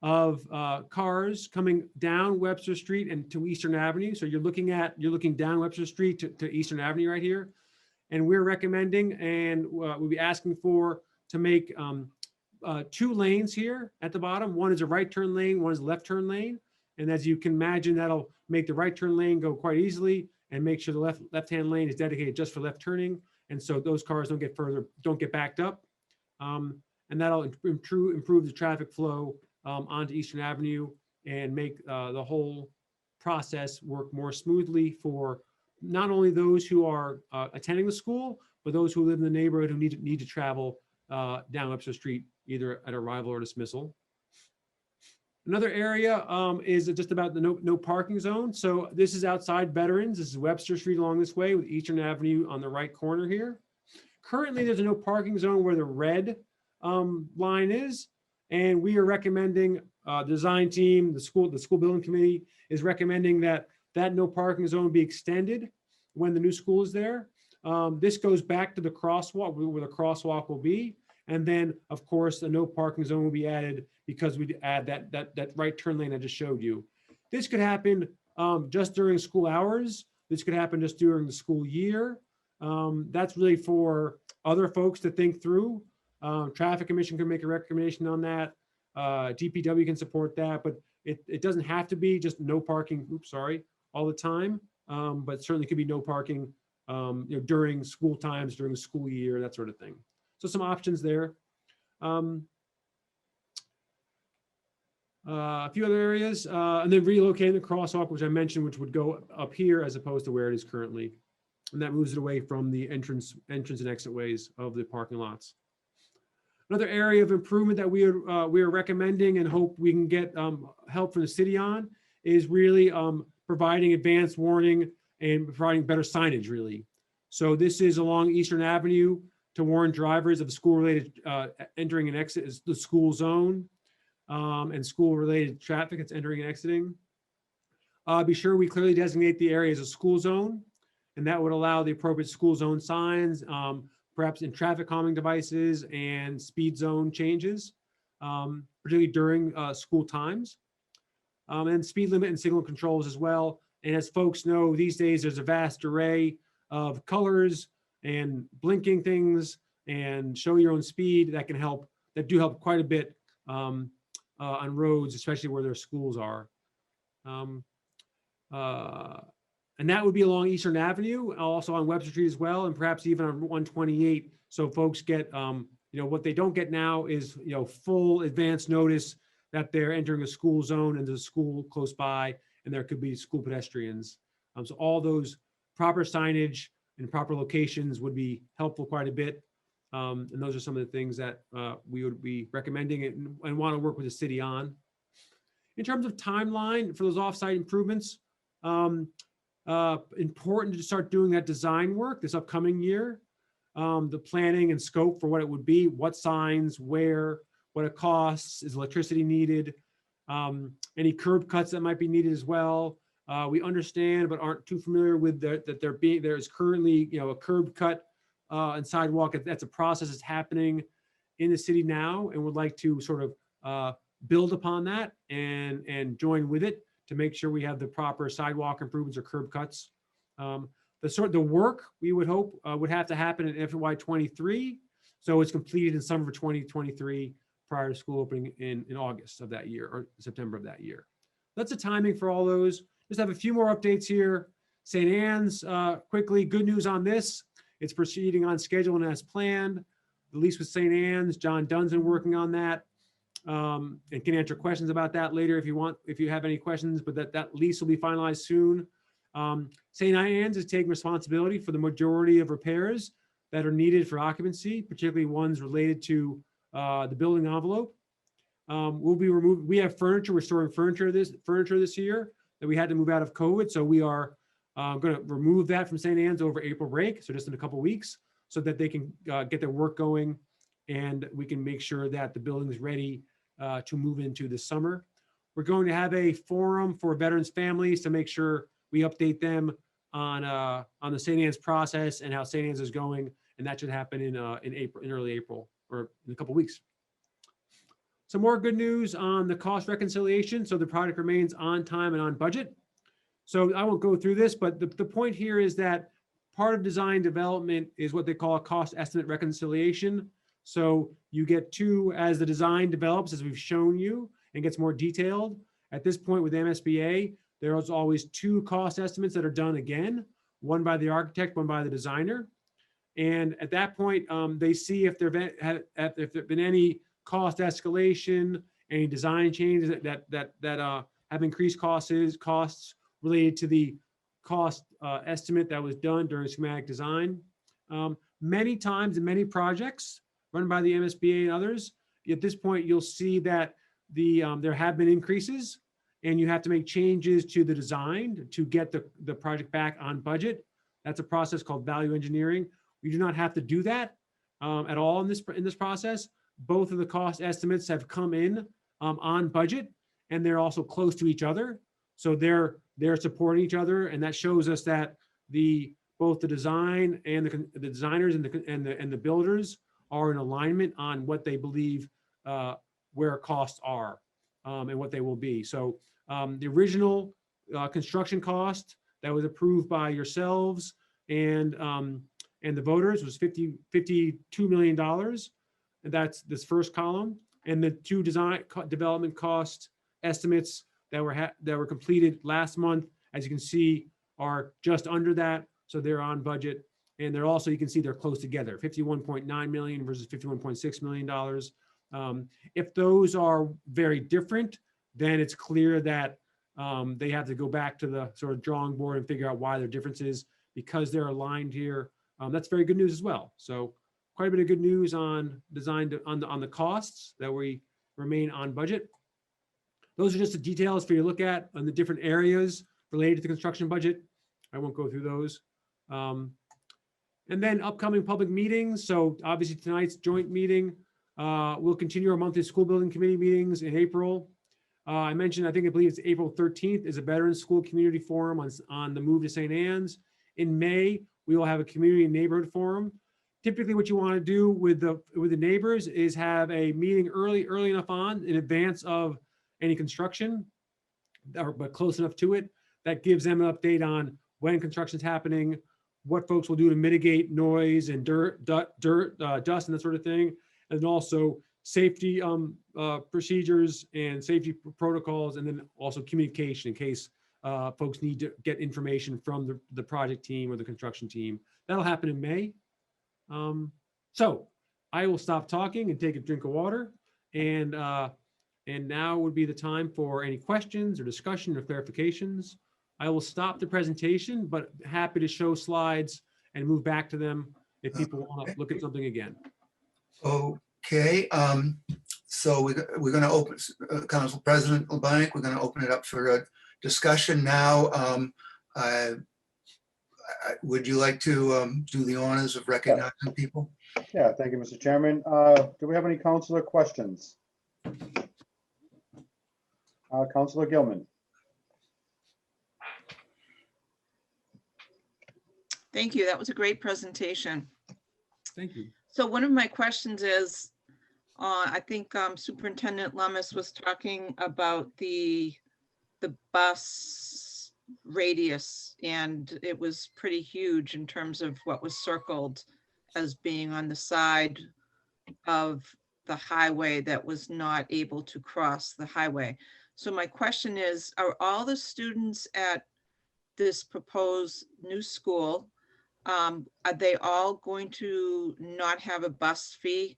of cars coming down Webster Street and to Eastern Avenue. So you're looking down Webster Street to Eastern Avenue right here. And we're recommending and we'll be asking for to make 2 lanes here at the bottom. One is a right turn lane, one is a left turn lane. And as you can imagine, that'll make the right turn lane go quite easily and make sure the left-hand lane is dedicated just for left turning. And so those cars don't get backed up. And that'll improve the traffic flow onto Eastern Avenue and make the whole process work more smoothly for not only those who are attending the school, but those who live in the neighborhood who need to travel down Webster Street, either at arrival or dismissal. Another area is just about the no parking zone. So this is outside Veterans. This is Webster Street along this way with Eastern Avenue on the right corner here. Currently, there's a no parking zone where the red line is. And we are recommending, design team, the school building committee is recommending that no parking zone be extended when the new school is there. This goes back to the crosswalk where the crosswalk will be. And then, of course, the no parking zone will be added because we add that right turn lane I just showed you. This could happen just during school hours. This could happen just during the school year. That's really for other folks to think through. Traffic Commission can make a recommendation on that. DPW can support that, but it doesn't have to be just no parking, all the time. But certainly could be no parking during school times, during the school year, that sort of thing. So some options there. A few other areas, and then relocating the crosswalk, which I mentioned, which would go up here as opposed to where it is currently. And that moves it away from the entrance and exit ways of the parking lots. Another area of improvement that we are recommending and hope we can get help from the city on is really providing advanced warning and providing better signage, really. So this is along Eastern Avenue to warn drivers of school-related entering and exit is the school zone and school-related traffic that's entering and exiting. Be sure we clearly designate the area as a school zone, and that would allow the appropriate school zone signs, perhaps in traffic calming devices and speed zone changes, particularly during school times, and speed limit and signal controls as well. And as folks know, these days there's a vast array of colors and blinking things and show your own speed that can help, that do help quite a bit on roads, especially where their schools are. And that would be along Eastern Avenue, also on Webster Street as well, and perhaps even on 128. So folks get, what they don't get now is, full advance notice that they're entering a school zone and there's a school close by, and there could be school pedestrians. So all those proper signage and proper locations would be helpful quite a bit. And those are some of the things that we would be recommending and want to work with the city on. In terms of timeline for those offsite improvements, important to start doing that design work this upcoming year. The planning and scope for what it would be, what signs, where, what it costs, is electricity needed, any curb cuts that might be needed as well. We understand but aren't too familiar with that there is currently a curb cut and sidewalk. That's a process that's happening in the city now, and would like to sort of build upon that and join with it to make sure we have the proper sidewalk improvements or curb cuts. The work we would hope would have to happen in FY23, so it's completed in summer of 2023 prior to school opening in August of that year or September of that year. That's the timing for all those. Just have a few more updates here. St. Anne's, quickly, good news on this. It's proceeding on schedule and as planned. The lease with St. Anne's, John Dunn's been working on that. And can answer questions about that later if you have any questions, but that lease will be finalized soon. St. Anne's is taking responsibility for the majority of repairs that are needed for occupancy, particularly ones related to the building envelope. We'll be removed. We have furniture, we're storing furniture this year that we had to move out of COVID. So we are going to remove that from St. Anne's over April break. So just in a couple weeks, so that they can get their work going and we can make sure that the building is ready to move into the summer. We're going to have a forum for veterans families to make sure we update them on the St. Anne's process and how St. Anne's is going, and that should happen in April, in early April, or in a couple weeks. Some more good news on the cost reconciliation. So the project remains on time and on budget. So I won't go through this, but the point here is that part of design development is what they call a cost estimate reconciliation. So you get two as the design develops, as we've shown you, and gets more detailed. At this point with MSBA, there's always two cost estimates that are done again, one by the architect, one by the designer. And at that point, they see if there have been any cost escalation, any design changes that have increased costs related to the cost estimate that was done during schematic design. Many times in many projects run by the MSBA and others, at this point, you'll see that there have been increases and you have to make changes to the design to get the project back on budget. That's a process called value engineering. We do not have to do that at all in this process. Both of the cost estimates have come in on budget, and they're also close to each other. So they're supporting each other, and that shows us that both the design and the designers and the builders are in alignment on what they believe where costs are and what they will be. So the original construction cost that was approved by yourselves and the voters was $52 million. And that's this first column. And the two development cost estimates that were completed last month, as you can see, are just under that. So they're on budget. And they're also, you can see they're close together, 51.9 million versus $51.6 million. If those are very different, then it's clear that they have to go back to the sort of drawing board and figure out why their differences, because they're aligned here. That's very good news as well. So quite a bit of good news on design on the costs that we remain on budget. Those are just the details for you to look at on the different areas related to the construction budget. I won't go through those. And then upcoming public meetings. So obviously tonight's joint meeting. We'll continue our monthly school building committee meetings in April. I mentioned, I believe it's April 13th is a Veterans School Community Forum on the move to St. Anne's. In May, we will have a community and neighborhood forum. Typically what you want to do with the neighbors is have a meeting early enough on in advance of any construction, but close enough to it. That gives them an update on when construction's happening, what folks will do to mitigate noise and dust, and that sort of thing. And also safety procedures and safety protocols, and then also communication in case folks need to get information from the project team or the construction team. That'll happen in May. So I will stop talking and take a drink of water. And now would be the time for any questions or discussion or clarifications. I will stop the presentation, but happy to show slides and move back to them if people want to look at something again. Okay, so we're going to open, Council President LeBlanc, we're going to open it up for a discussion now. Would you like to do the honors of recognizing people? Yeah, thank you, Mr. Chairman. Do we have any councilor questions? Councilor Gilman. Thank you. That was a great presentation. Thank you. So one of my questions is, I think Superintendent Lummis was talking about the bus radius, and it was pretty huge in terms of what was circled as being on the side of the highway that was not able to cross the highway. So my question is, are all the students at this proposed new school, are they all going to not have a bus fee?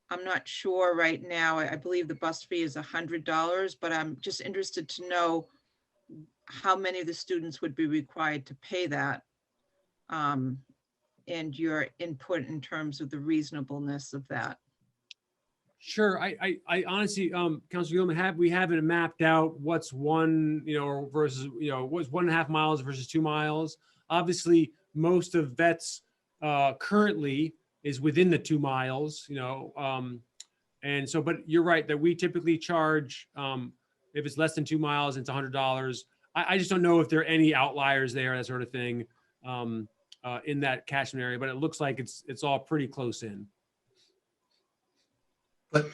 I'm not sure right now. I believe the bus fee is $100, but I'm just interested to know how many of the students would be required to pay that, and your input in terms of the reasonableness of that. Sure. I honestly, Councilor Gilman, we haven't mapped out what's one, versus, what's 1.5 miles versus 2 miles. Obviously, most of VET's currently is within the 2 miles, and so, but you're right that we typically charge, if it's less than 2 miles, it's $100. I just don't know if there are any outliers there, that sort of thing, in that catchment area, but it looks like it's all pretty close in. But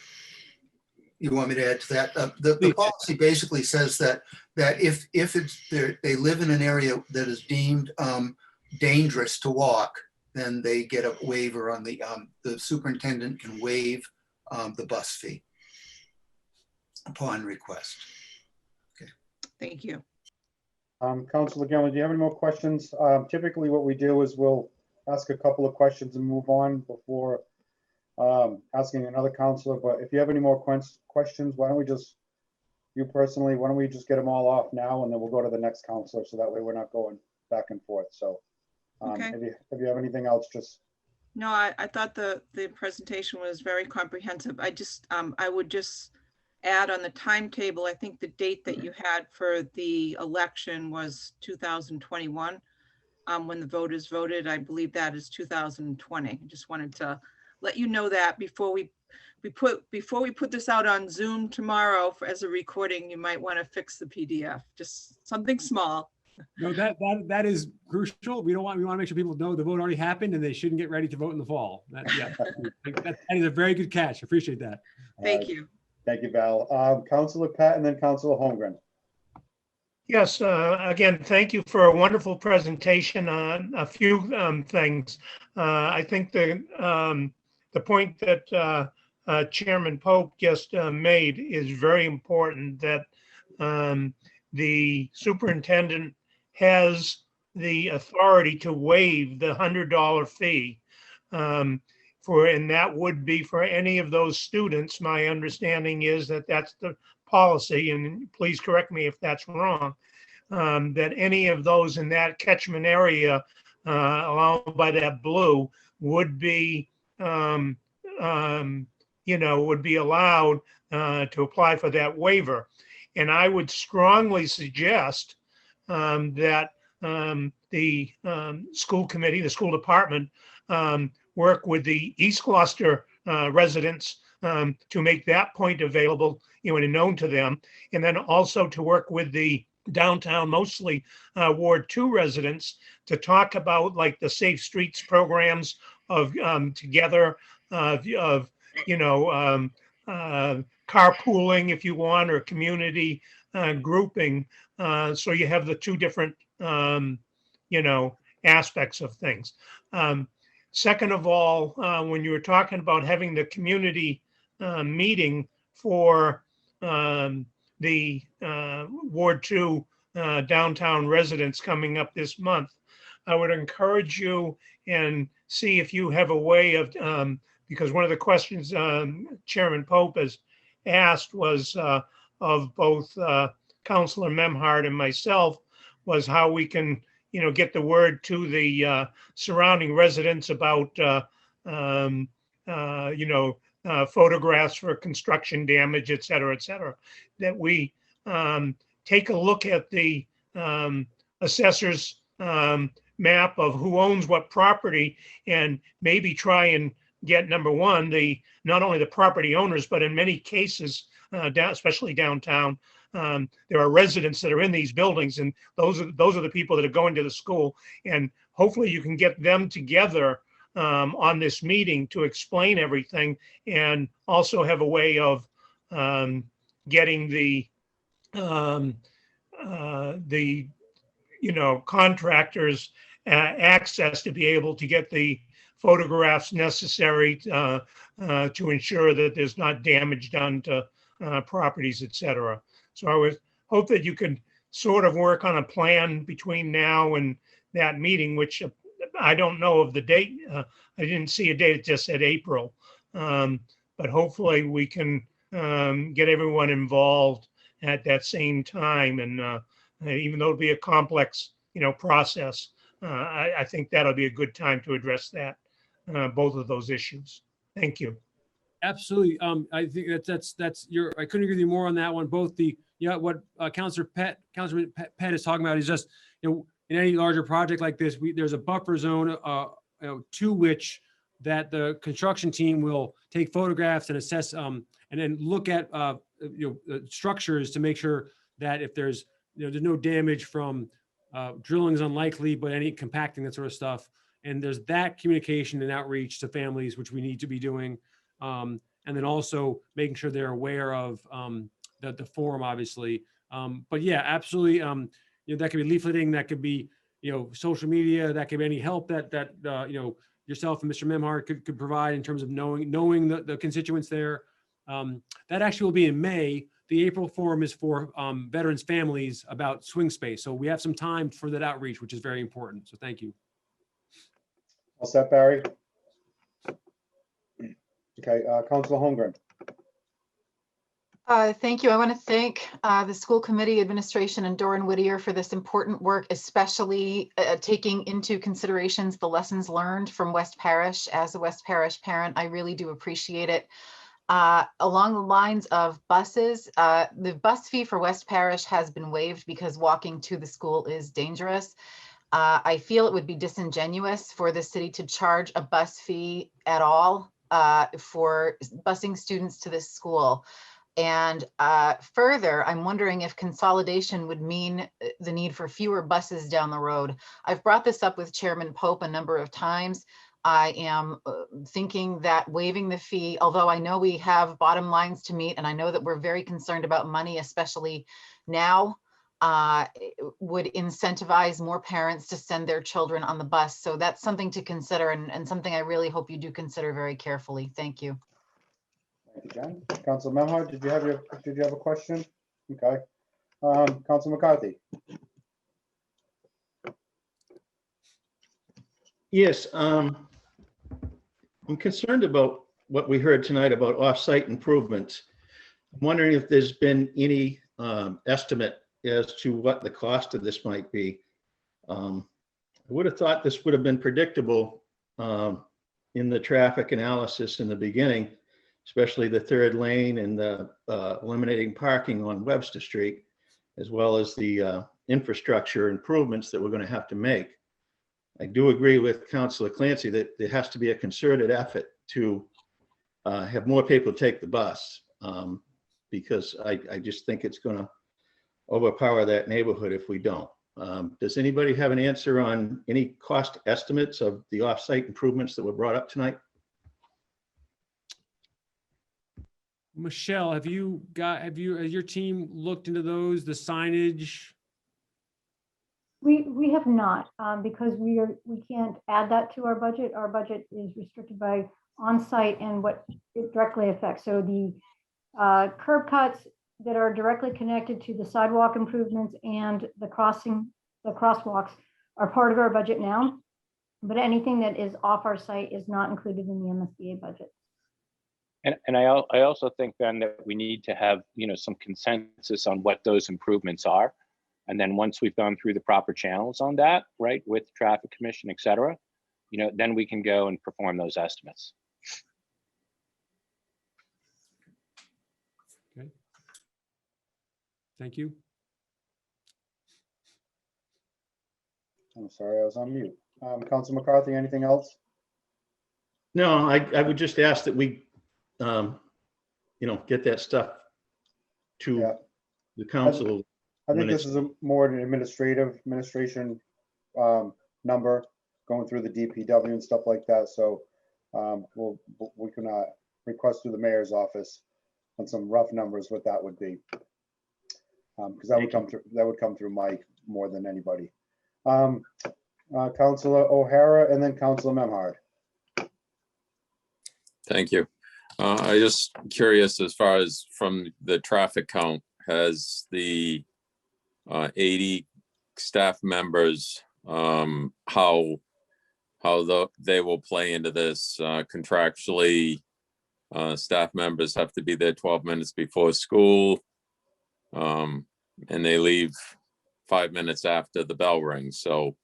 you want me to add to that? The policy basically says that if they live in an area that is deemed dangerous to walk, then they get a waiver on the superintendent can waive the bus fee upon request. Thank you. Councilor Gilman, do you have any more questions? Typically what we do is we'll ask a couple of questions and move on before asking another counselor, but if you have any more questions, why don't we just, you personally, why don't we just get them all off now and then we'll go to the next counselor, so that way we're not going back and forth. So Okay. if you have anything else, just. No, I thought the presentation was very comprehensive. I would just add on the timetable, I think the date that you had for the election was 2021. When the voters voted, I believe that is 2020. I just wanted to let you know that before we put this out on Zoom tomorrow as a recording, you might want to fix the PDF, just something small. No, that is crucial. We want to make sure people know the vote already happened and they shouldn't get ready to vote in the fall. That is a very good catch. Appreciate that. Thank you. Thank you, Val. Councilor Pat and then Councilor Holmgren. Yes, again, thank you for a wonderful presentation on a few things. I think the point that Chairman Pope just made is very important, that the superintendent has the authority to waive the $100 fee and that would be for any of those students. My understanding is that that's the policy, and please correct me if that's wrong, that any of those in that catchment area allowed by that blue would be, would be allowed to apply for that waiver. And I would strongly suggest that the school committee, the school department, work with the East Gloucester residents to make that point available, and known to them, and then also to work with the downtown, mostly Ward 2 residents, to talk about like the Safe Streets programs of together of carpooling, if you want, or community grouping. So you have the two different, aspects of things. Second of all, when you were talking about having the community meeting for the Ward 2 downtown residents coming up this month, I would encourage you and see if you have a way of, because one of the questions Chairman Pope has asked was of both Councilor Memhard and myself, was how we can, get the word to the surrounding residents about, photographs for construction damage, et cetera, that we take a look at the assessor's map of who owns what property, and maybe try and get, number one, not only the property owners, but in many cases, especially downtown, there are residents that are in these buildings, and those are the people that are going to the school. And hopefully you can get them together on this meeting to explain everything, and also have a way of getting the contractors access to be able to get the photographs necessary to ensure that there's not damage done to properties, et cetera. So I would hope that you could sort of work on a plan between now and that meeting, which I don't know of the date. I didn't see a date, it just said April. But hopefully we can get everyone involved at that same time. And even though it'll be a complex, process, I think that'll be a good time to address that, both of those issues. Thank you. Absolutely. I think that's I couldn't agree with you more on that one. Both what Councilman Pett is talking about is just, in any larger project like this, there's a buffer zone to which that the construction team will take photographs and assess, and then look at, structures to make sure that if there's, there's no damage from drilling is unlikely, but any compacting, that sort of stuff. And there's that communication and outreach to families, which we need to be doing. And then also making sure they're aware of the forum, obviously. But yeah, absolutely. That could be leafleting, that could be, social media, that could be any help that yourself and Mr. Memhard could provide in terms of knowing the constituents there. That actually will be in May. The April forum is for veterans families about swing space. So we have some time for that outreach, which is very important. So thank you. All set, Barry? Okay, Councilor Holmgren. Thank you. I want to thank the school committee administration and Doran Whittier for this important work, especially taking into considerations the lessons learned from West Parish. As a West Parish parent, I really do appreciate it. Along the lines of buses, the bus fee for West Parish has been waived because walking to the school is dangerous. I feel it would be disingenuous for the city to charge a bus fee at all for busing students to this school. And further, I'm wondering if consolidation would mean the need for fewer buses down the road. I've brought this up with Chairman Pope a number of times. I am thinking that waiving the fee, although I know we have bottom lines to meet, and I know that we're very concerned about money, especially now, would incentivize more parents to send their children on the bus. So that's something to consider, and something I really hope you do consider very carefully. Thank you. Thank you, Jen. Councilor Memhard, did you have a question? Okay. Councilor McCarthy. Yes, I'm concerned about what we heard tonight about off-site improvements. I'm wondering if there's been any estimate as to what the cost of this might be. I would have thought this would have been predictable in the traffic analysis in the beginning, especially the third lane and the eliminating parking on Webster Street, as well as the infrastructure improvements that we're going to have to make. I do agree with Councilor Clancy that there has to be a concerted effort to have more people take the bus, because I just think it's going to overpower that neighborhood if we don't. Does anybody have an answer on any cost estimates of the off-site improvements that were brought up tonight? Michelle, has your team looked into those, the signage? We have not, because we can't add that to our budget. Our budget is restricted by on-site and what it directly affects. So the curb cuts that are directly connected to the sidewalk improvements and the crosswalks are part of our budget now. But anything that is off our site is not included in the MSBA budget. And I also think, Ben, that we need to have, some consensus on what those improvements are. And then once we've gone through the proper channels on that, right, with traffic commission, et cetera, then we can go and perform those estimates. Okay. Thank you. I'm sorry, I was on mute. Councilor McCarthy, anything else? No, I would just ask that we, get that stuff to the council. I think this is more an administration number going through the DPW and stuff like that. So we can request through the mayor's office on some rough numbers what that would be, because that would come through Mike more than anybody. Councilor O'Hara and then Councilor Memhard. Thank you. I just curious, as far as from the traffic count, has the 80 staff members, how they will play into this contractually? Staff members have to be there 12 minutes before school, and they leave 5 minutes after the bell rings. So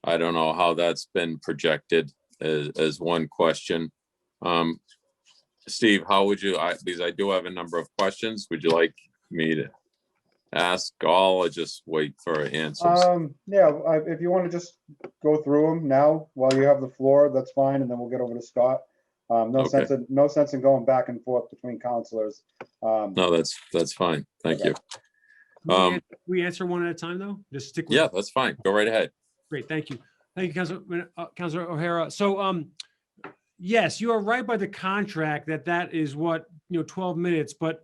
I don't know how that's been projected as one question. Steve, how would you, because I do have a number of questions, would you like me to? ask all or just wait for answers? Yeah, if you want to just go through them now while you have the floor, that's fine, and then we'll get over to Scott. No Okay. sense in going back and forth between counselors. No, that's fine. Thank you. Can we answer one at a time, though? Just stick with. Yeah, that's fine. Go right ahead. Great, thank you. Thank you, Councilor O'Hara. So, yes, you are right by the contract that is what, 12 minutes, but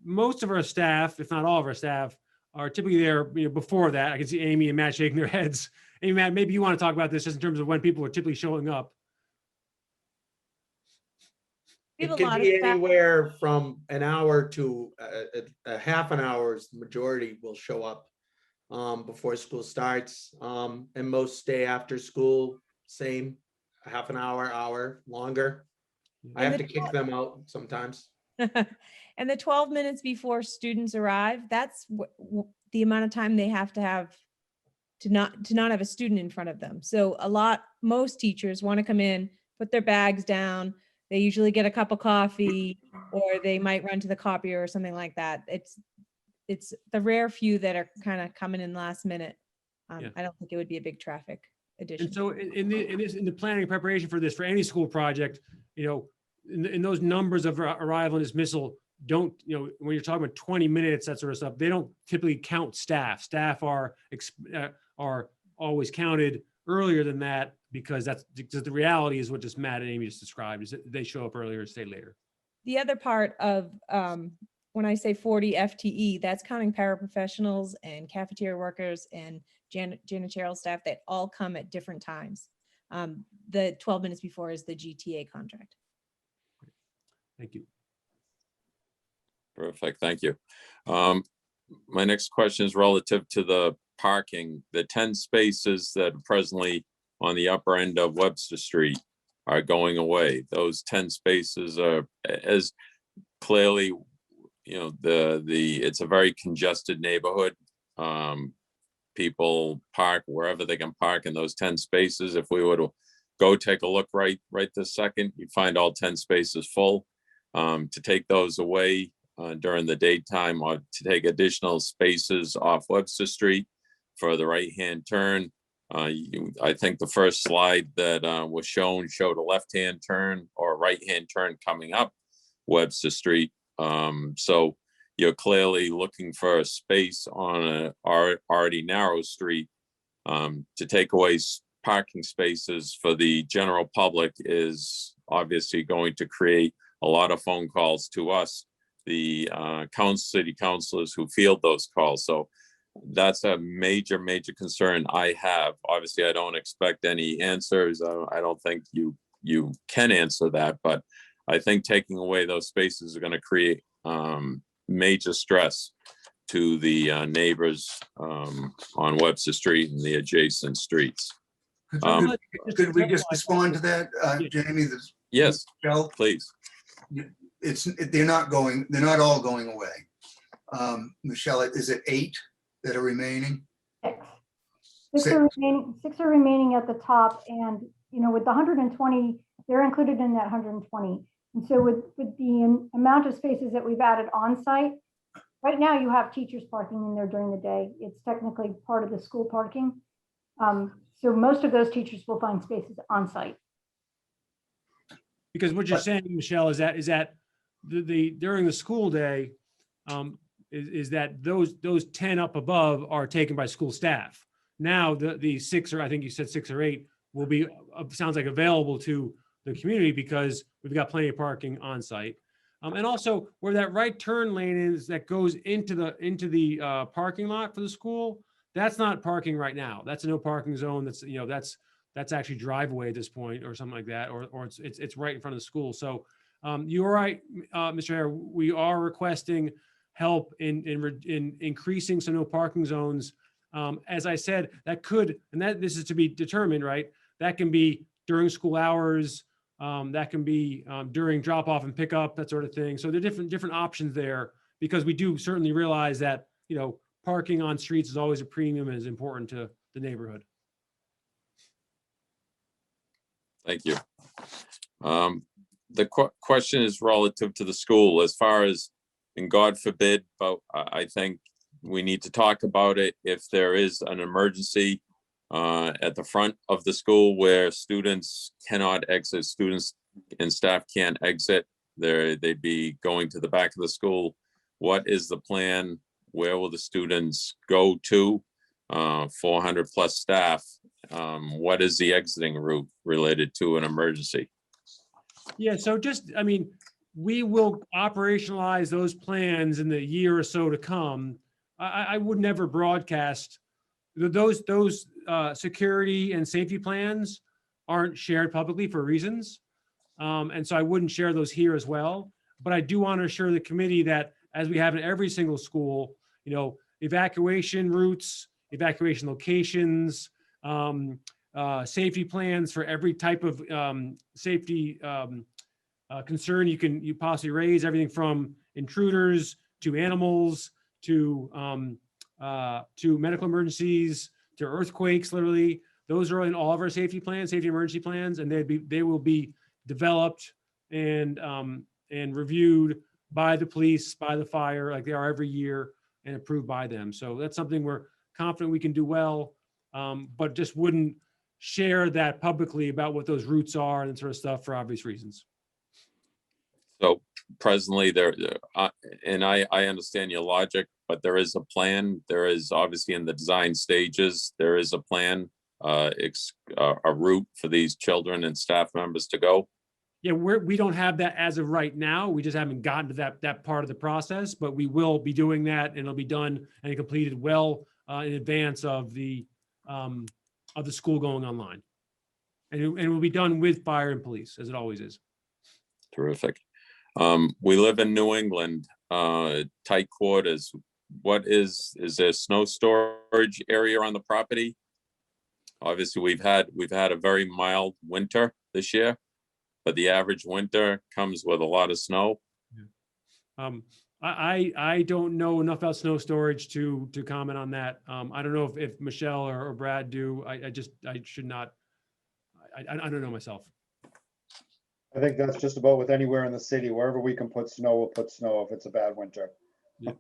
most of our staff, if not all of our staff, are typically there, before that. I can see Amy and Matt shaking their heads. Amy, Matt, maybe you want to talk about this just in terms of when people are typically showing up. We It have a can lot of be staff. anywhere from an hour to a half an hour's majority will show up before school starts. And most stay after school, same, a half an hour longer. I have to kick them out sometimes. And the 12 minutes before students arrive, that's the amount of time they have to not have a student in front of them. So most teachers want to come in, put their bags down. They usually get a cup of coffee, or they might run to the copier or something like that. It's the rare few that are kind of coming in last minute. Yeah. I don't think it would be a big traffic addition. And so in the planning and preparation for this, for any school project, in those numbers of arrival and dismissal, don't, when you're talking about 20 minutes, that sort of stuff, they don't typically count staff. Staff are always counted earlier than that, because the reality is what just Matt and Amy just described, is that they show up earlier and stay later. The other part of, when I say 40 FTE, that's counting paraprofessionals and cafeteria workers and janitorial staff that all come at different times. The 12 minutes before is the GTA contract. Thank you. Perfect. Thank you. My next question is relative to the parking. The 10 spaces that are presently on the upper end of Webster Street are going away. Those 10 spaces are, as clearly, it's a very congested neighborhood. People park wherever they can park in those 10 spaces. If we were to go take a look right this second, you'd find all 10 spaces full. To take those away during the daytime, or to take additional spaces off Webster Street for the right-hand turn. I think the first slide that was showed a left-hand turn or a right-hand turn coming up Webster Street. So you're clearly looking for a space on a already narrow street. To take away parking spaces for the general public is obviously going to create a lot of phone calls to us, the city councilors who field those calls. So that's a major concern I have. Obviously, I don't expect any answers. I don't think you can answer that, but I think taking away those spaces are going to create major stress to the neighbors on Webster Street and the adjacent streets. Could we just respond to that, Jamie? Yes, Michelle? please. They're not all going away. Michelle, is it 8 that are remaining? 6 are remaining at the top, and with the 120, they're included in that 120. And so with the amount of spaces that we've added on site, right now you have teachers parking in there during the day. It's technically part of the school parking. So most of those teachers will find spaces on site. Because what you're saying, Michelle, is that the during the school day, is that those 10 up above are taken by school staff. Now the 6, or I think you said 6 or 8, will be sounds like available to the community because we've got plenty of parking on site. And also where that right turn lane is that goes into the parking lot for the school, that's not parking right now. That's a no parking zone. That's actually driveway at this point or something like that, or it's right in front of the school. So you're right, Mr. Hare, we are requesting help in increasing some no parking zones. As I said, that could, and that this is to be determined, right? That can be during school hours. That can be during drop off and pickup, that sort of thing. So there are different options there, because we do certainly realize that, parking on streets is always a premium and is important to the neighborhood. Thank you. The question is relative to the school, as far as, and God forbid, but I think we need to talk about it if there is an emergency at the front of the school where students cannot exit, students and staff can't exit. They'd be going to the back of the school. What is the plan? Where will the students go to? 400 plus staff. What is the exiting route related to an emergency? Yeah, so just, I mean, we will operationalize those plans in the year or so to come. I would never broadcast those security and safety plans aren't shared publicly for reasons. And so I wouldn't share those here as well. But I do want to assure the committee that as we have in every single school, you know, evacuation routes, evacuation locations, safety plans for every type of safety concern you possibly raise, everything from intruders to animals to medical emergencies to earthquakes. Literally, those are in all of our safety plans, safety emergency plans, and they will be developed and reviewed by the police, by the fire, like they are every year, and approved by them. So that's something we're confident we can do well, but just wouldn't share that publicly about what those routes are and that sort of stuff for obvious reasons. So presently and I understand your logic, but there is a plan. There is obviously in the design stages, there is a plan, a route for these children and staff members to go. Yeah, we don't have that as of right now. We just haven't gotten to that part of the process, but we will be doing that, and it'll be done and completed well in advance of the school going online. And it will be done with fire and police, as it always is. Terrific. We live in New England, tight quarters. Is there snow storage area on the property? Obviously, we've had a very mild winter this year, but the average winter comes with a lot of snow. I don't know enough about snow storage to comment on that. I don't know if Michelle or Brad do. I should not. I don't know myself. I think that's just about with anywhere in the city. Wherever we can put snow, we'll put snow if it's a bad winter. Yeah.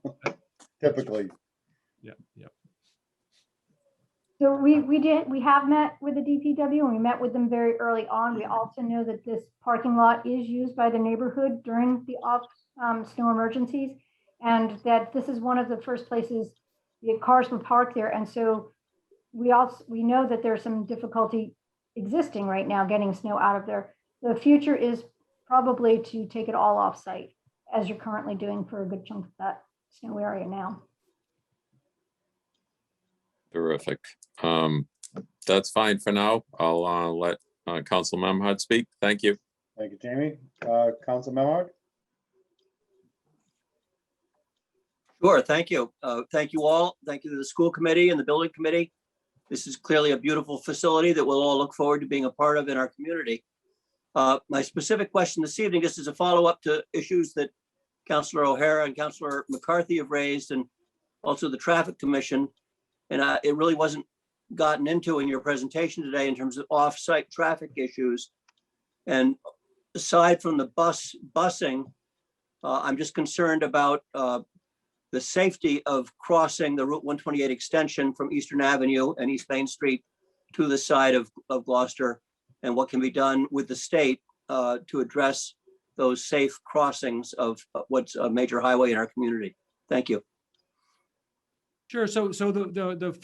Typically. Yeah. So we have met with the DPW and we met with them very early on. We also know that this parking lot is used by the neighborhood during the snow emergencies, and that this is one of the first places the cars would park there. And so we know that there's some difficulty existing right now getting snow out of there. The future is probably to take it all off site, as you're currently doing for a good chunk of that snow area now. Terrific. That's fine for now. I'll let Council Memhard speak. Thank you. Thank you, Jamie. Council Memhard? Sure, thank you. Thank you all. Thank you to the school committee and the building committee. This is clearly a beautiful facility that we'll all look forward to being a part of in our community. My specific question this evening, just as a follow-up to issues that Councilor O'Hara and Councilor McCarthy have raised, and also the Traffic Commission. And it really wasn't gotten into in your presentation today in terms of off-site traffic issues. And aside from the busing, I'm just concerned about the safety of crossing the Route 128 extension from Eastern Avenue and East Main Street to the side of Gloucester, and what can be done with the state to address those safe crossings of what's a major highway in our community. Thank you. Sure. So the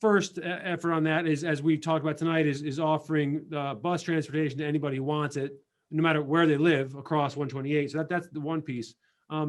first effort on that is, as we talked about tonight, is offering bus transportation to anybody who wants it, no matter where they live across 128. So that's the one piece. I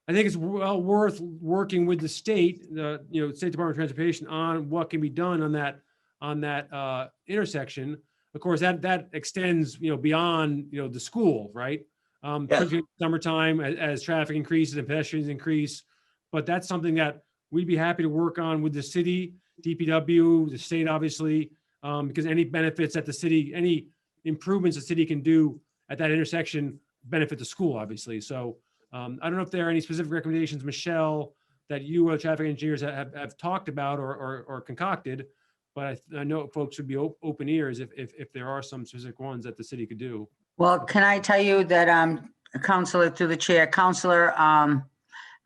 think it's well worth working with the state, State Department of Transportation, on what can be done on that intersection. Of course, that extends beyond the school, right? Particularly summertime as traffic increases and pedestrians increase. But that's something that we'd be happy to work on with the city, DPW, the state, obviously, because any benefits that the city, any improvements the city can do at that intersection benefit the school, obviously. So I don't know if there are any specific recommendations, Michelle, that you traffic engineers have talked about or concocted, but I know folks would be open ears if there are some specific ones that the city could do. Well, can I tell you that Councilor, through the chair, Councilor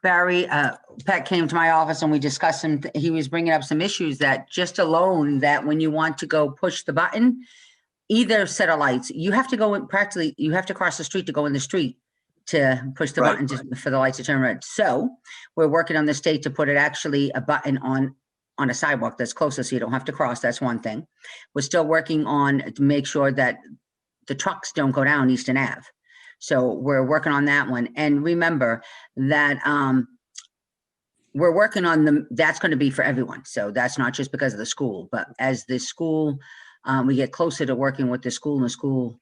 Barry, Pat came to my office and we discussed some, he was bringing up some issues that just alone that when you want to go push the button, either set of lights, you have to go in practically, you have to cross the street to go in the street to push the Right. button for the lights to turn red. So we're working on the state to put it actually a button on a sidewalk that's closer so you don't have to cross. That's one thing. We're still working on to make sure that the trucks don't go down Eastern Ave. So we're working on that one. And remember that we're working on them. That's going to be for everyone. So that's not just because of the school, but as the school, we get closer to working with the school and the school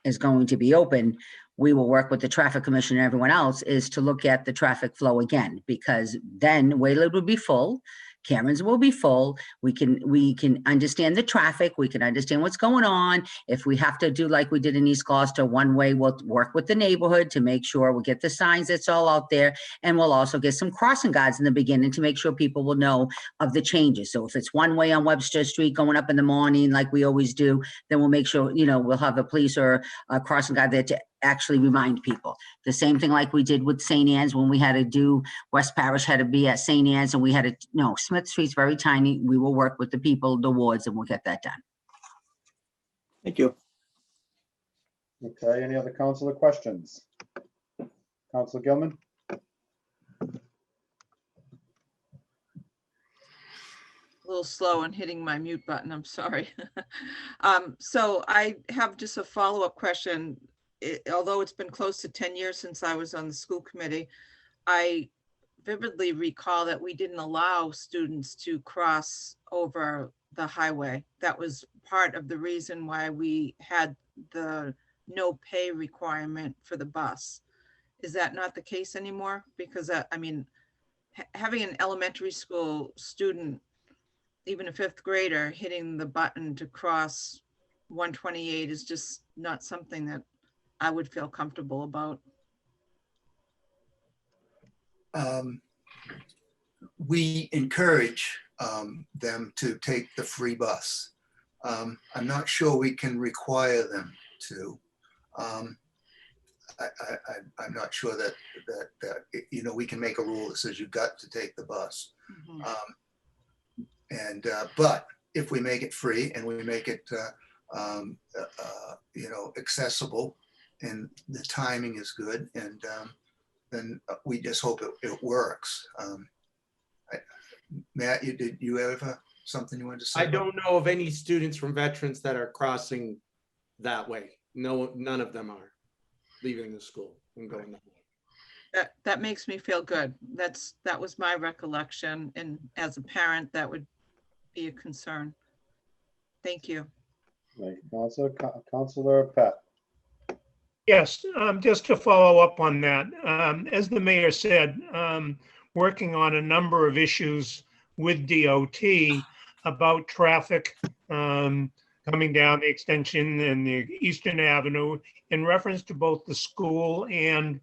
is going to be open, we will work with the traffic commission and everyone else is to look at the traffic flow again, because then Wayland will be full. Cameron's will be full. We can understand the traffic. We can understand what's going on. If we have to do like we did in East Gloucester, one way, we'll work with the neighborhood to make sure we'll get the signs that's all out there. And we'll also get some crossing guards in the beginning to make sure people will know of the changes. So if it's one way on Webster Street going up in the morning, like we always do, then we'll make sure, we'll have a police or a crossing guard there to actually remind people. The same thing like we did with St. Anne's when we had to do, West Parish had to be at St. Anne's and we had to, Smith Street's very tiny. We will work with the people, the wards, and we'll get that done. Thank you. Okay, any other councilor questions? Councilor Gilman? A little slow in hitting my mute button, I'm sorry. So I have just a follow-up question. Although it's been close to 10 years since I was on the school committee, I vividly recall that we didn't allow students to cross over the highway. That was part of the reason why we had the no pay requirement for the bus. Is that not the case anymore? Because having an elementary school student, even a fifth grader, hitting the button to cross 128 is just not something that I would feel comfortable about. We encourage them to take the free bus. I'm not sure we can require them to. I'm not sure that we can make a rule that says you've got to take the bus. But if we make it free and we make it accessible and the timing is good, and then we just hope it works. Matt, you have something you wanted to say? I don't know of any students from veterans that are crossing that way. No, none of them are leaving the school and going that way. That makes me feel good. That was my recollection, and as a parent, that would be a concern. Thank you. Thank you, Councilor Pat. Yes, just to follow up on that, as the mayor said, working on a number of issues with DOT about traffic coming down the extension and the Eastern Avenue in reference to both the school and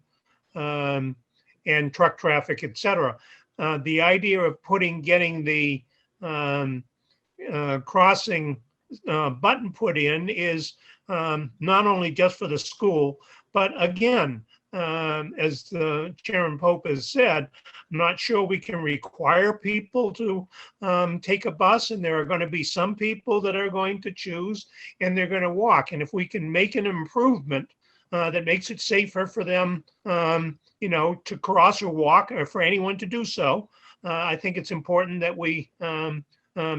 truck traffic, et cetera. The idea of getting the crossing button put in is not only just for the school, but again, as Chairman Pope has said, I'm not sure we can require people to take a bus, and there are going to be some people that are going to choose and they're going to walk. And if we can make an improvement that makes it safer for them, to cross or walk, or for anyone to do so, I think it's important that we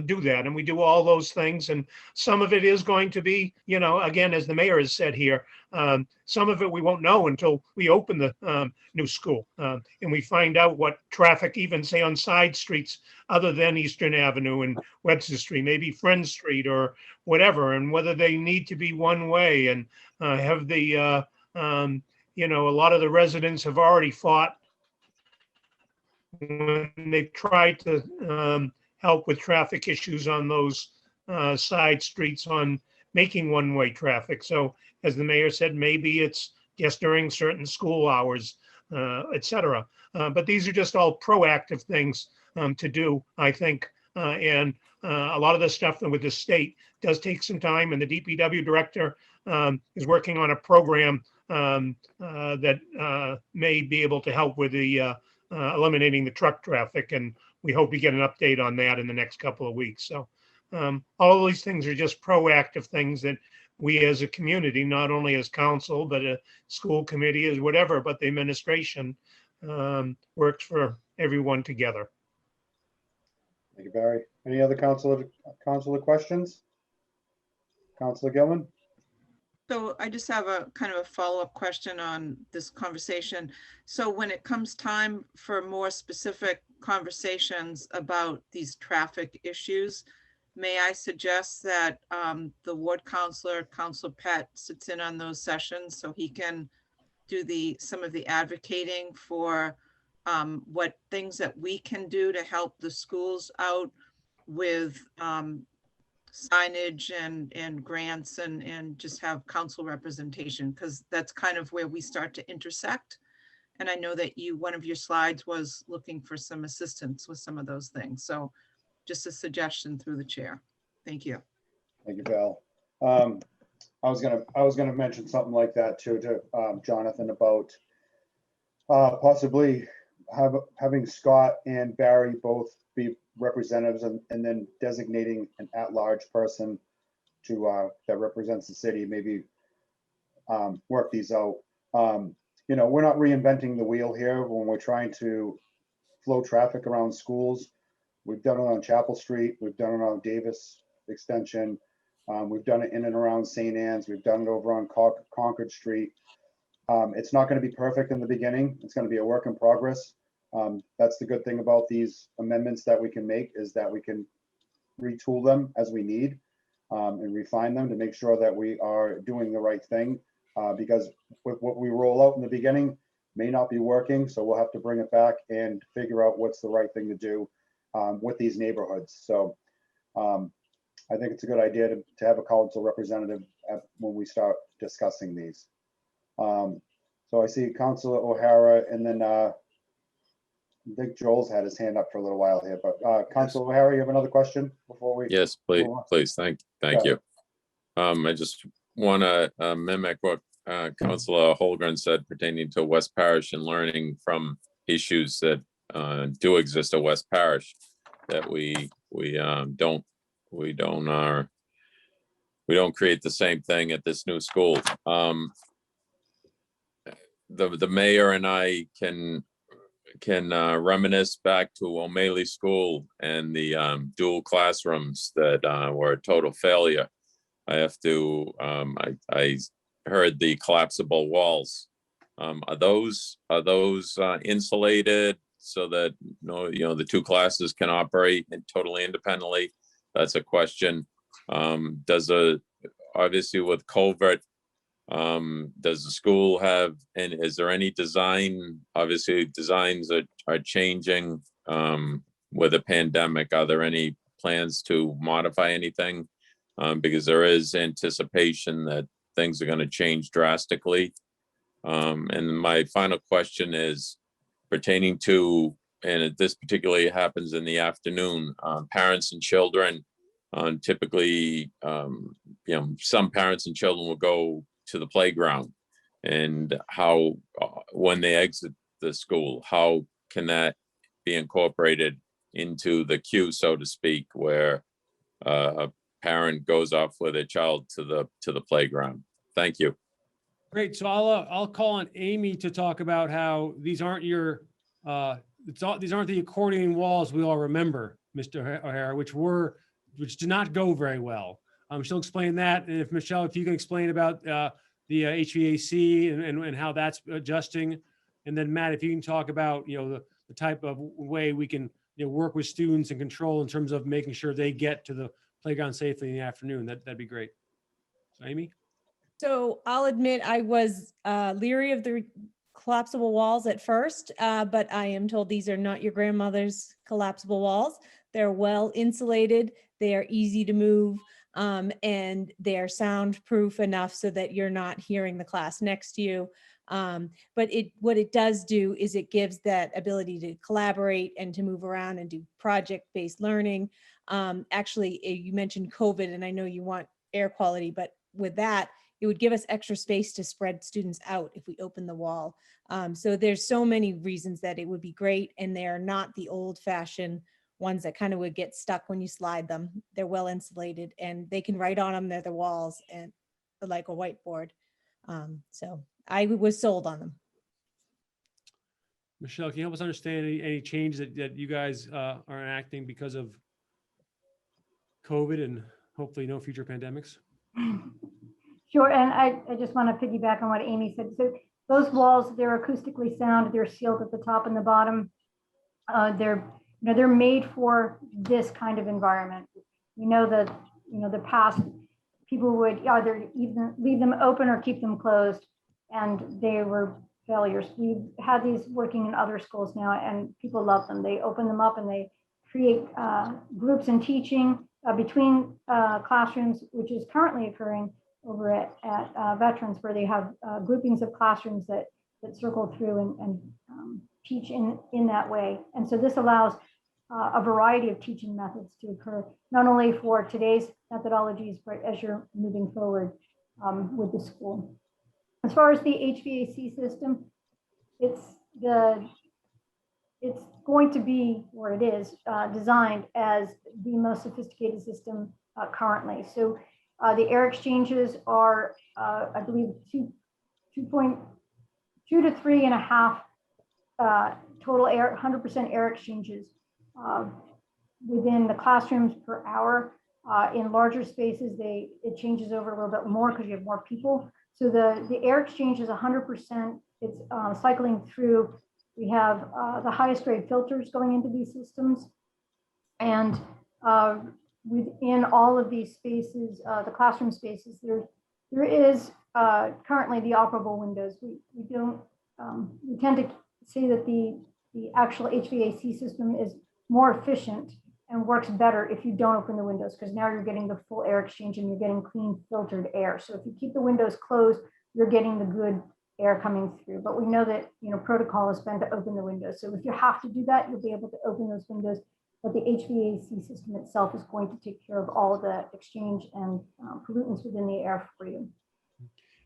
do that, and we do all those things. And some of it is going to be, again, as the mayor has said here, some of it we won't know until we open the new school and we find out what traffic, even say on side streets other than Eastern Avenue and Webster Street, maybe Friend Street or whatever, and whether they need to be one way, and have the a lot of the residents have already fought when they've tried to help with traffic issues on those side streets on making one-way traffic. So as the mayor said, maybe it's just during certain school hours, et cetera. But these are just all proactive things to do, I think. And a lot of the stuff with the state does take some time, and the DPW director is working on a program that may be able to help with the eliminating the truck traffic. And we hope we get an update on that in the next couple of weeks. So all of these things are just proactive things that we as a community, not only as council, but a school committee, as whatever, but the administration works for everyone together. Thank you, Barry. Any other councilor questions? Councilor Gilman? So I just have a kind of a follow-up question on this conversation. So when it comes time for more specific conversations about these traffic issues, may I suggest that the ward counselor, Councilor Pett, sits in on those sessions so he can do some of the advocating for what things that we can do to help the schools out with signage and grants and just have council representation, because that's kind of where we start to intersect. And I know that one of your slides was looking for some assistance with some of those things. So just a suggestion through the chair. Thank you. Thank you, Val. I was gonna mention something like that too, to Jonathan, about possibly having Scott and Barry both be representatives and then designating an at-large person to that represents the city, maybe work these out. You know, we're not reinventing the wheel here when we're trying to flow traffic around schools. We've done it on Chapel Street. We've done it on Davis Extension. We've done it in and around St. Anne's. We've done it over on Concord Street. It's not going to be perfect in the beginning. It's going to be a work in progress. That's the good thing about these amendments that we can make, is that we can retool them as we need and refine them to make sure that we are doing the right thing. Because with what we roll out in the beginning may not be working. So we'll have to bring it back and figure out what's the right thing to do with these neighborhoods. So I think it's a good idea to have a council representative when we start discussing these. So I see Councilor O'Hara, and then I think Joel's had his hand up for a little while here, but Councilor O'Hara, you have another question before we? Yes, please, move on? please. Thank you. I just want to mimic what Councilor Holgren said pertaining to West Parish and learning from issues that do exist at West Parish, that we don't create the same thing at this new school. The mayor and I can reminisce back to O'Malley School and the dual classrooms that were a total failure. I have to, I heard the collapsible walls. Are those insulated so that the two classes can operate totally independently? That's a question. Obviously with COVID, does the school have, and is there any design? Obviously designs are changing with the pandemic. Are there any plans to modify anything? Because there is anticipation that things are going to change drastically. And my final question is pertaining to, and this particularly happens in the afternoon, parents and children. Typically, some parents and children will go to the playground, and how, when they exit the school, how can that be incorporated into the queue, so to speak, where a parent goes off with a child to the playground? Thank you. Great. So I'll call on Amy to talk about how these aren't these aren't the accordion walls we all remember, Mr. O'Hara, which did not go very well. She'll explain that. And if Michelle, if you can explain about the HVAC and how that's adjusting. And then Matt, if you can talk about, the type of way we can work with students and control in terms of making sure they get to the playground safely in the afternoon, that'd be great. So Amy? So I'll admit I was leery of the collapsible walls at first, but I am told these are not your grandmother's collapsible walls. They're well insulated. They are easy to move, and they are soundproof enough so that you're not hearing the class next to you. But what it does do is it gives that ability to collaborate and to move around and do project-based learning. Actually, you mentioned COVID, and I know you want air quality, but with that, it would give us extra space to spread students out if we open the wall. So there's so many reasons that it would be great, and they're not the old fashioned ones that kind of would get stuck when you slide them. They're well insulated and they can write on them. They're the walls and like a whiteboard. So I was sold on them. Michelle, can you help us understand any changes that you guys are enacting because of COVID and hopefully no future pandemics? Sure, and I just want to piggyback on what Amy said. So those walls, they're acoustically sound, they're sealed at the top and the bottom. They're made for this kind of environment. We know that, the past, people would either even leave them open or keep them closed, and they were failures. We've had these working in other schools now, and people love them. They open them up and they create groups in teaching between classrooms, which is currently occurring over at Veterans, where they have groupings of classrooms that circle through and teach in that way. And so this allows a variety of teaching methods to occur, not only for today's methodologies, but as you're moving forward with the school. As far as the HVAC system, it's going to be, or it is, designed as the most sophisticated system currently. So the air exchanges are, I believe, 2.2 to 3.5 total air, 100% air exchanges within the classrooms per hour. In larger spaces, it changes over a little bit more because you have more people. So the air exchange is 100%. It's cycling through. We have the highest grade filters going into these systems. And within all of these spaces, the classroom spaces, there is currently the operable windows. We tend to say that the actual HVAC system is more efficient and works better if you don't open the windows, because now you're getting the full air exchange and you're getting clean filtered air. So if you keep the windows closed, you're getting the good air coming through. But we know that protocol has been to open the windows. So if you have to do that, you'll be able to open those windows. But the HVAC system itself is going to take care of all of the exchange and pollutants within the air for you.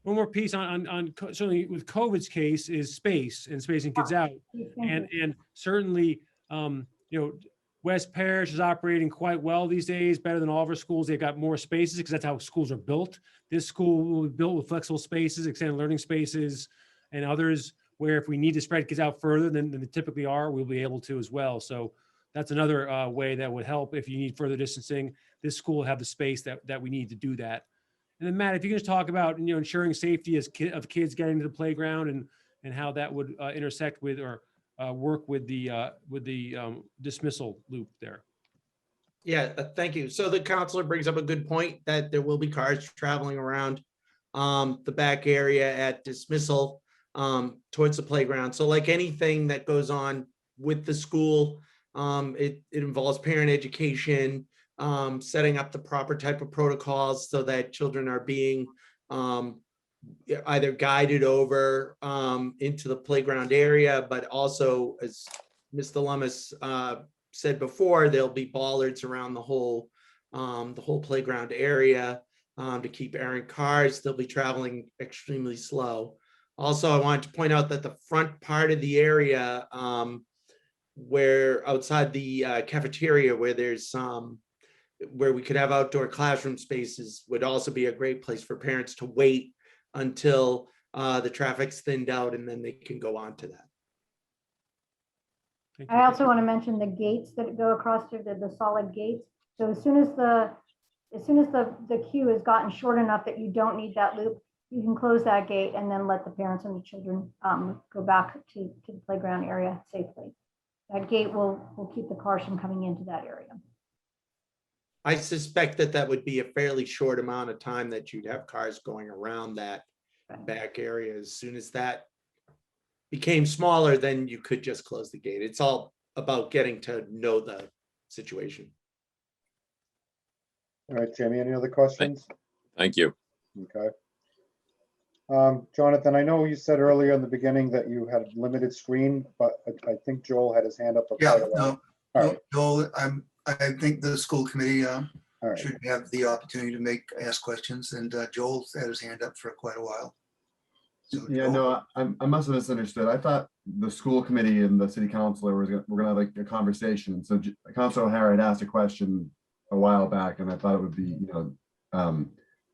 One more piece on certainly with COVID's case is space and spacing kids out. And certainly, West Parish is operating quite well these days, better than all of our schools. They've got more spaces because that's how schools are built. This school will be built with flexible spaces, extended learning spaces, and others where if we need to spread kids out further than they typically are, we'll be able to as well. So that's another way that would help if you need further distancing. This school will have the space that we need to do that. And then Matt, if you can just talk about ensuring safety of kids getting to the playground and how that would intersect with or work with the dismissal loop there. Yeah, thank you. So the counselor brings up a good point that there will be cars traveling around the back area at dismissal towards the playground. So like anything that goes on with the school, it involves parent education, setting up the proper type of protocols so that children are being either guided over into the playground area, but also, as Ms. Lummis said before, there'll be bollards around the whole playground area to keep errant cars. They'll be traveling extremely slow. Also, I wanted to point out that the front part of the area where outside the cafeteria, where there's where we could have outdoor classroom spaces, would also be a great place for parents to wait until the traffic's thinned out, and then they can go on to that. I also want to mention the gates that go across through the solid gates. So as soon as the queue has gotten short enough that you don't need that loop, you can close that gate and then let the parents and the children go back to the playground area safely. That gate will keep the cars from coming into that area. I suspect that would be a fairly short amount of time that you'd have cars going around that back area. As soon as that became smaller, then you could just close the gate. It's all about getting to know the situation. All right, Jamie, any other questions? Thank you. Okay. Jonathan, I know you said earlier in the beginning that you had a limited screen, but I think Joel had his hand up. For Yeah, quite a while. no, Joel, I think the school committee All right. should have the opportunity to ask questions. And Joel had his hand up for quite a while. So, Yeah, Joel? no, I must have misunderstood. I thought the school committee and the city councilor were gonna have like a conversation. So Councilor O'Hara had asked a question a while back, and I thought it would be,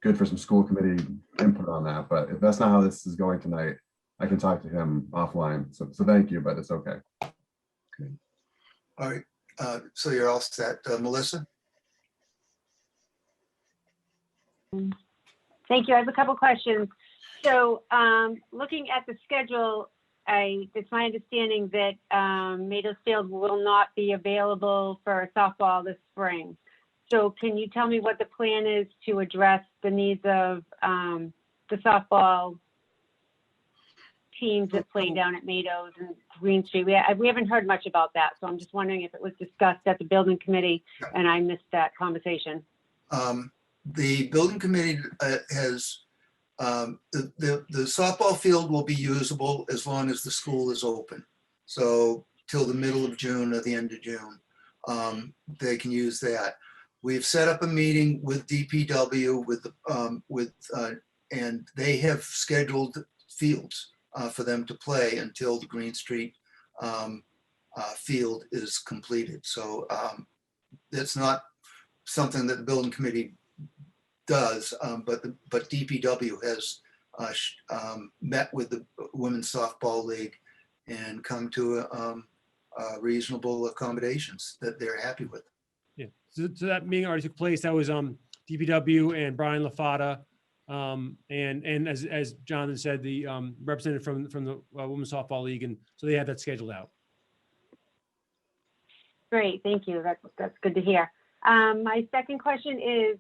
good for some school committee input on that. But if that's not how this is going tonight, I can talk to him offline. So thank you, but it's okay. All right, so you're all set. Melissa? Thank you. I have a couple questions. So looking at the schedule, it's my understanding that Mados Field will not be available for softball this spring. So can you tell me what the plan is to address the needs of the softball teams that play down at Mados and Green Street? We haven't heard much about that, so I'm just wondering if it was discussed at the building committee and I missed that conversation. The building committee has, the softball field will be usable as long as the school is open. So till the middle of June or the end of June, they can use that. We've set up a meeting with DPW and they have scheduled fields for them to play until the Green Street field is completed. So it's not something that the building committee does, but DPW has met with the Women's Softball League and come to reasonable accommodations that they're happy with. Yeah, so that meeting already took place. That was DPW and Brian LaFata. And as Jonathan said, the representative from the Women's Softball League, and so they had that scheduled out. Great, thank you. That's good to hear. My second question is,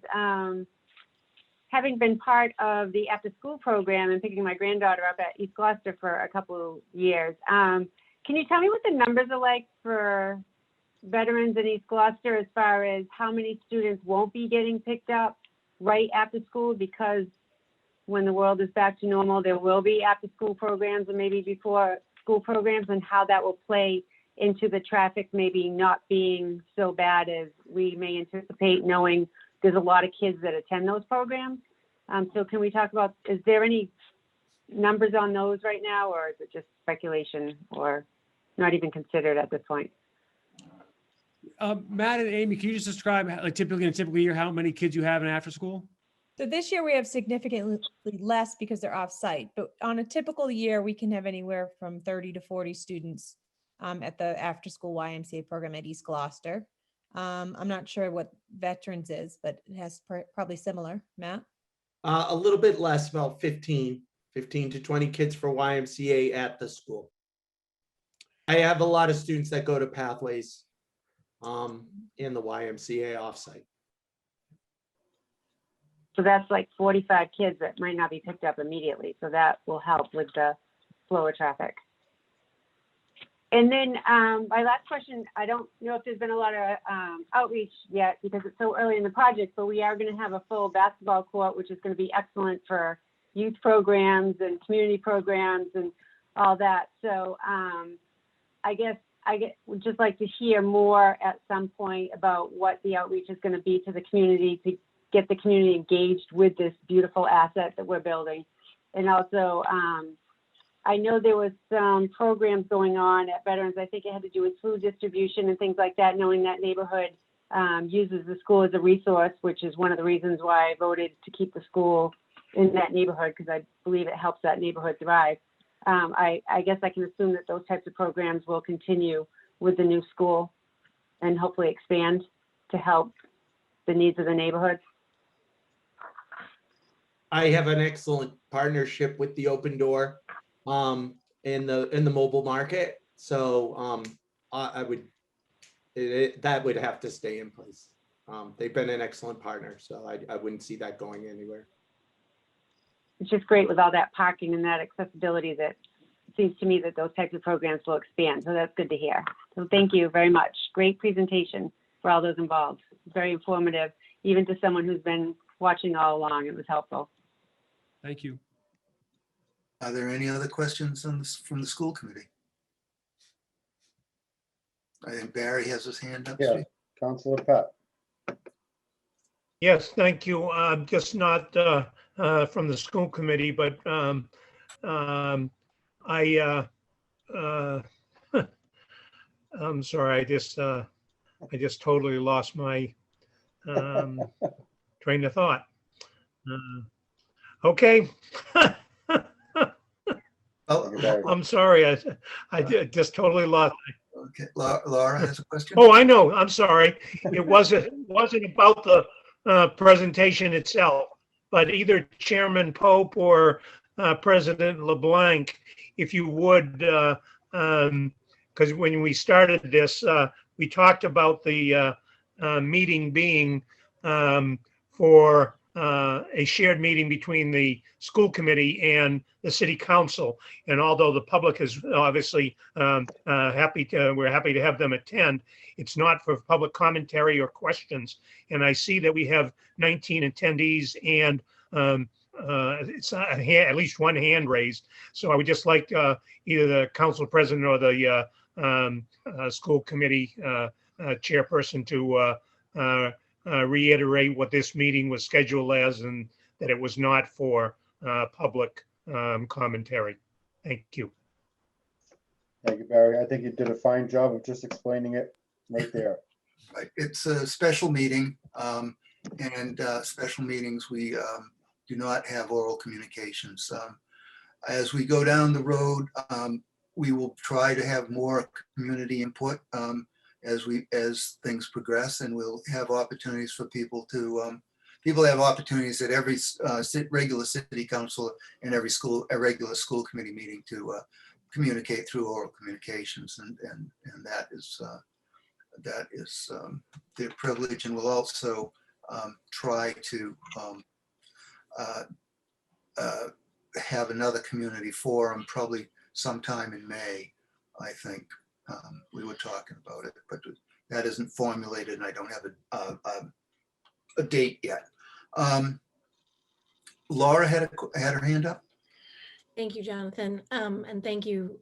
having been part of the after-school program and picking my granddaughter up at East Gloucester for a couple of years, can you tell me what the numbers are like for veterans in East Gloucester as far as how many students won't be getting picked up right after school? Because when the world is back to normal, there will be after-school programs and maybe before school programs, and how that will play into the traffic maybe not being so bad as we may anticipate, knowing there's a lot of kids that attend those programs. So can we talk about, is there any numbers on those right now, or is it just speculation or not even considered at this point? Matt and Amy, can you just describe, like, typically in a typical year, how many kids you have in after school? So this year we have significantly less because they're off-site, but on a typical year, we can have anywhere from 30 to 40 students at the after-school YMCA program at East Gloucester. I'm not sure what veterans is, but it has probably similar. Matt? A little bit less, about 15 to 20 kids for YMCA at the school. I have a lot of students that go to Pathways in the YMCA offsite. So that's like 45 kids that might not be picked up immediately. So that will help with the slower traffic. And then my last question, I don't know if there's been a lot of outreach yet because it's so early in the project, but we are going to have a full basketball court, which is going to be excellent for youth programs and community programs and all that. So I guess would just like to hear more at some point about what the outreach is going to be to the community to get the community engaged with this beautiful asset that we're building. And also, I know there was some programs going on at Veterans. I think it had to do with food distribution and things like that, knowing that neighborhood uses the school as a resource, which is one of the reasons why I voted to keep the school in that neighborhood, because I believe it helps that neighborhood thrive. I guess I can assume that those types of programs will continue with the new school and hopefully expand to help the needs of the neighborhood. I have an excellent partnership with the Open Door in the mobile market. So I would, that would have to stay in place. They've been an excellent partner, so I wouldn't see that going anywhere. It's just great with all that parking and that accessibility that it seems to me that those types of programs will expand. So that's good to hear. So thank you very much. Great presentation for all those involved. Very informative, even to someone who's been watching all along. It was helpful. Thank you. Are there any other questions on this from the school committee? I think Barry has his hand up. Yeah, Councilor Pat. Yes, thank you. Just not from the school committee, but I I'm sorry, I just totally lost my train of thought. Okay. Oh, I'm sorry, just totally lost. okay, Laura has a question? Oh, I know, I'm sorry. It wasn't about the presentation itself, but either Chairman Pope or President LeBlanc, if you would, because when we started this, we talked about the meeting being for a shared meeting between the school committee and the city council. And although the public is obviously we're happy to have them attend, it's not for public commentary or questions. And I see that we have 19 attendees and it's at least one hand raised. So I would just like either the council president or the school committee chairperson to reiterate what this meeting was scheduled as and that it was not for public commentary. Thank you. Thank you, Barry. I think you did a fine job of just explaining it right there. Right, it's a special meeting, and special meetings, we do not have oral communications. As we go down the road, we will try to have more community input as things progress, and we'll have opportunities for people to people have opportunities at every regular city council and every regular school committee meeting to communicate through oral communications, and that is their privilege, and we'll also try to have another community forum probably sometime in May, I think. We were talking about it, but that isn't formulated and I don't have a date yet. Laura had her hand up. Thank you, Jonathan. And thank you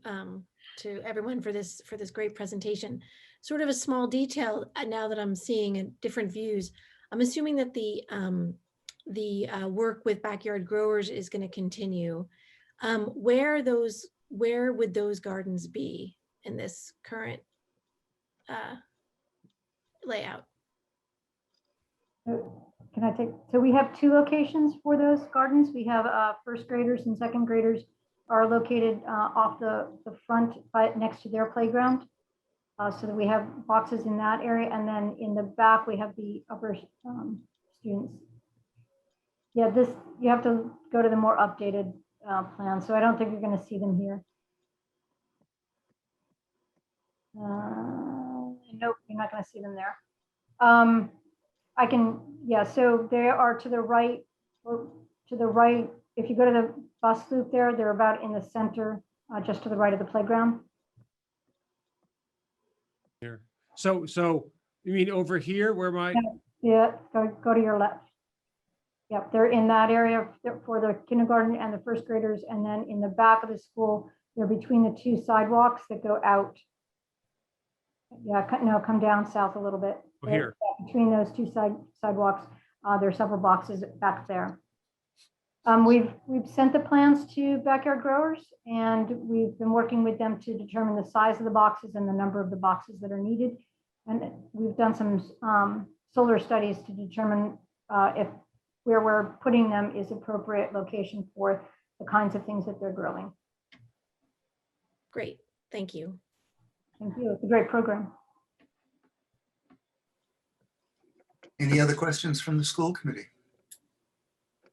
to everyone for this great presentation. Sort of a small detail now that I'm seeing different views. I'm assuming that the work with backyard growers is going to continue. Where would those gardens be in this current layout? Can I take, so we have two locations for those gardens. We have first graders and second graders are located off the front next to their playground. So that we have boxes in that area. And then in the back, we have the upper students. Yeah, you have to go to the more updated plan. So I don't think you're going to see them here. Nope, you're not going to see them there. I can, yeah, so they are to the right, if you go to the bus loop there, they're about in the center, just to the right of the playground. Here. So you mean over here where my? Yeah, go to your left. Yep, they're in that area for the kindergarten and the first graders. And then in the back of the school, they're between the two sidewalks that go out. Yeah, no, come down south a little bit. Oh, here. Between those two sidewalks, there are several boxes back there. We've sent the plans to backyard growers, and we've been working with them to determine the size of the boxes and the number of the boxes that are needed. And we've done some solar studies to determine if where we're putting them is appropriate location for the kinds of things that they're growing. Great, thank you. Thank you. It's a great program. Any other questions from the school committee?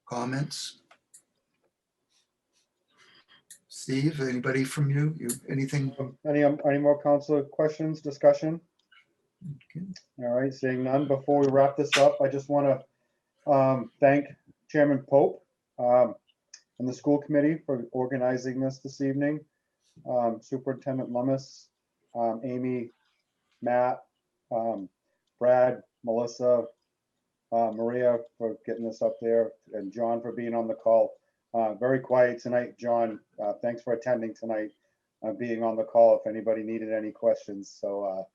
Comments? Steve, anybody from you? Anything? Any more council questions, discussion? Okay. All right, seeing none. Before we wrap this up, I just want to thank Chairman Pope and the school committee for organizing this evening. Superintendent Lummis, Amy, Matt, Brad, Melissa, Maria for getting this up there, and John for being on the call. Very quiet tonight, John. Thanks for attending tonight, being on the call if anybody needed any questions. So,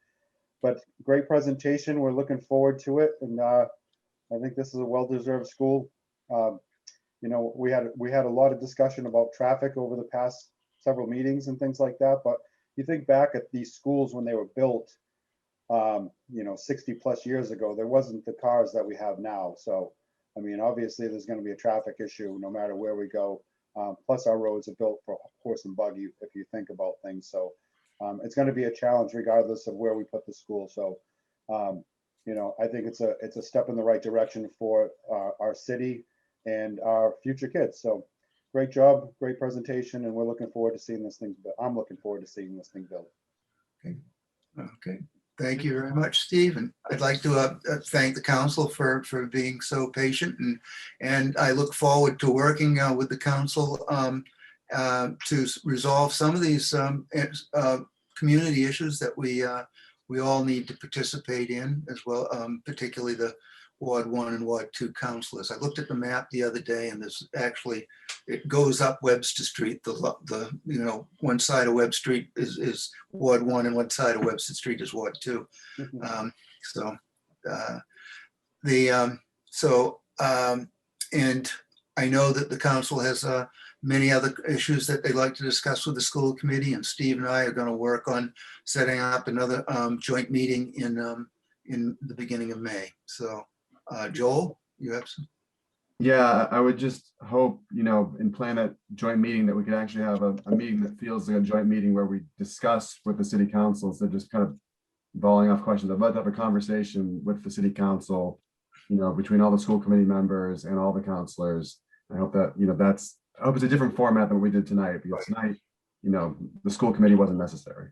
but great presentation. We're looking forward to it. And I think this is a well-deserved school. You know, we had a lot of discussion about traffic over the past several meetings and things like that, but you think back at these schools when they were built, you know, 60+ years ago, there wasn't the cars that we have now. So, I mean, obviously there's going to be a traffic issue no matter where we go. Plus our roads are built for horse and buggy, if you think about things. So it's going to be a challenge regardless of where we put the school. So, you know, I think it's a step in the right direction for our city and our future kids. So great job, great presentation, and we're looking forward to seeing this thing. I'm looking forward to seeing this thing built. Okay, thank you very much, Steve. And I'd like to thank the council for being so patient, and I look forward to working with the council to resolve some of these community issues that we all need to participate in as well, particularly the Ward 1 and Ward 2 councilors. I looked at the map the other day, and there's actually, it goes up Webster Street. The you know, one side of Webster Street is Ward 1 and one side of Webster Street is Ward 2. And I know that the council has many other issues that they'd like to discuss with the school committee, and Steve and I are going to work on setting up another joint meeting in the beginning of May. So Joel, you have some? Yeah, I would just hope, you know, and plan that joint meeting that we could actually have a meeting that feels like a joint meeting where we discuss with the city council instead of just kind of volleying off questions. I'd like to have a conversation with the city council, you know, between all the school committee members and all the counselors. I hope that, you know, I hope it's a different format than what we did tonight, because tonight, you know, the school committee wasn't necessary.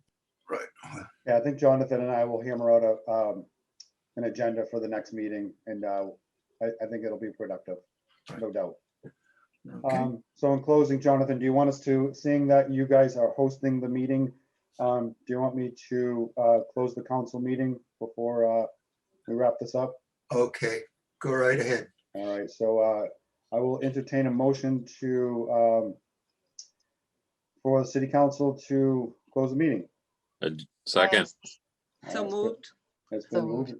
Right. Yeah, I think Jonathan and I will hammer out an agenda for the next meeting, and I think it'll be productive, no doubt. Okay. So in closing, Jonathan, do you want us to, seeing that you guys are hosting the meeting, do you want me to close the council meeting before we wrap this up? Okay, go right ahead. All right, so I will entertain a motion to for the city council to close the meeting. Second. So moved. It's been moved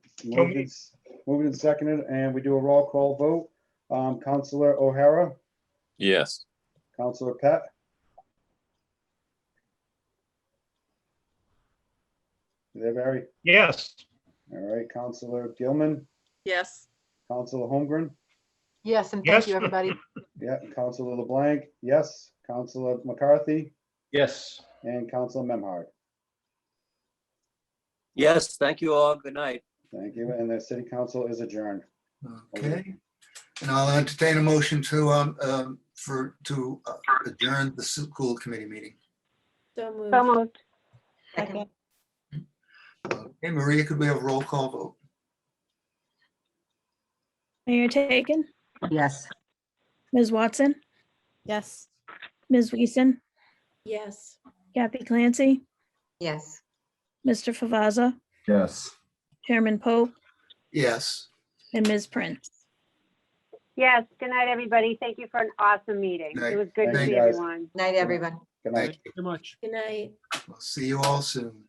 and seconded, and we do a roll call vote. Councilor O'Hara, Yes. Councilor Pat, you there, Barry? Yes. All right, Councilor Gilman, Yes. Councilor Holmgren, Yes, and Yes. thank you, everybody. yeah, Councilor LeBlanc, yes, Councilor McCarthy, Yes. and Councilor Memhard. Yes, thank you all. Good night. Thank you, and the city council is adjourned. Okay, and I'll entertain a motion to adjourn the school committee meeting. So moved. So moved. Second. Okay, Maria, could we have a roll call vote? Mayor Taken, Yes. Ms. Watson, Yes. Ms. Weason, Yes. Kathy Clancy, Yes. Mr. Favazza, Yes. Chairman Pope, Yes. and Ms. Prince. Yes, good night, everybody. Thank you for an awesome meeting. Night. It was good to Thank see you, guys. everyone. Night, everyone. Good night. Thank you so much. Good night. We'll see you all soon.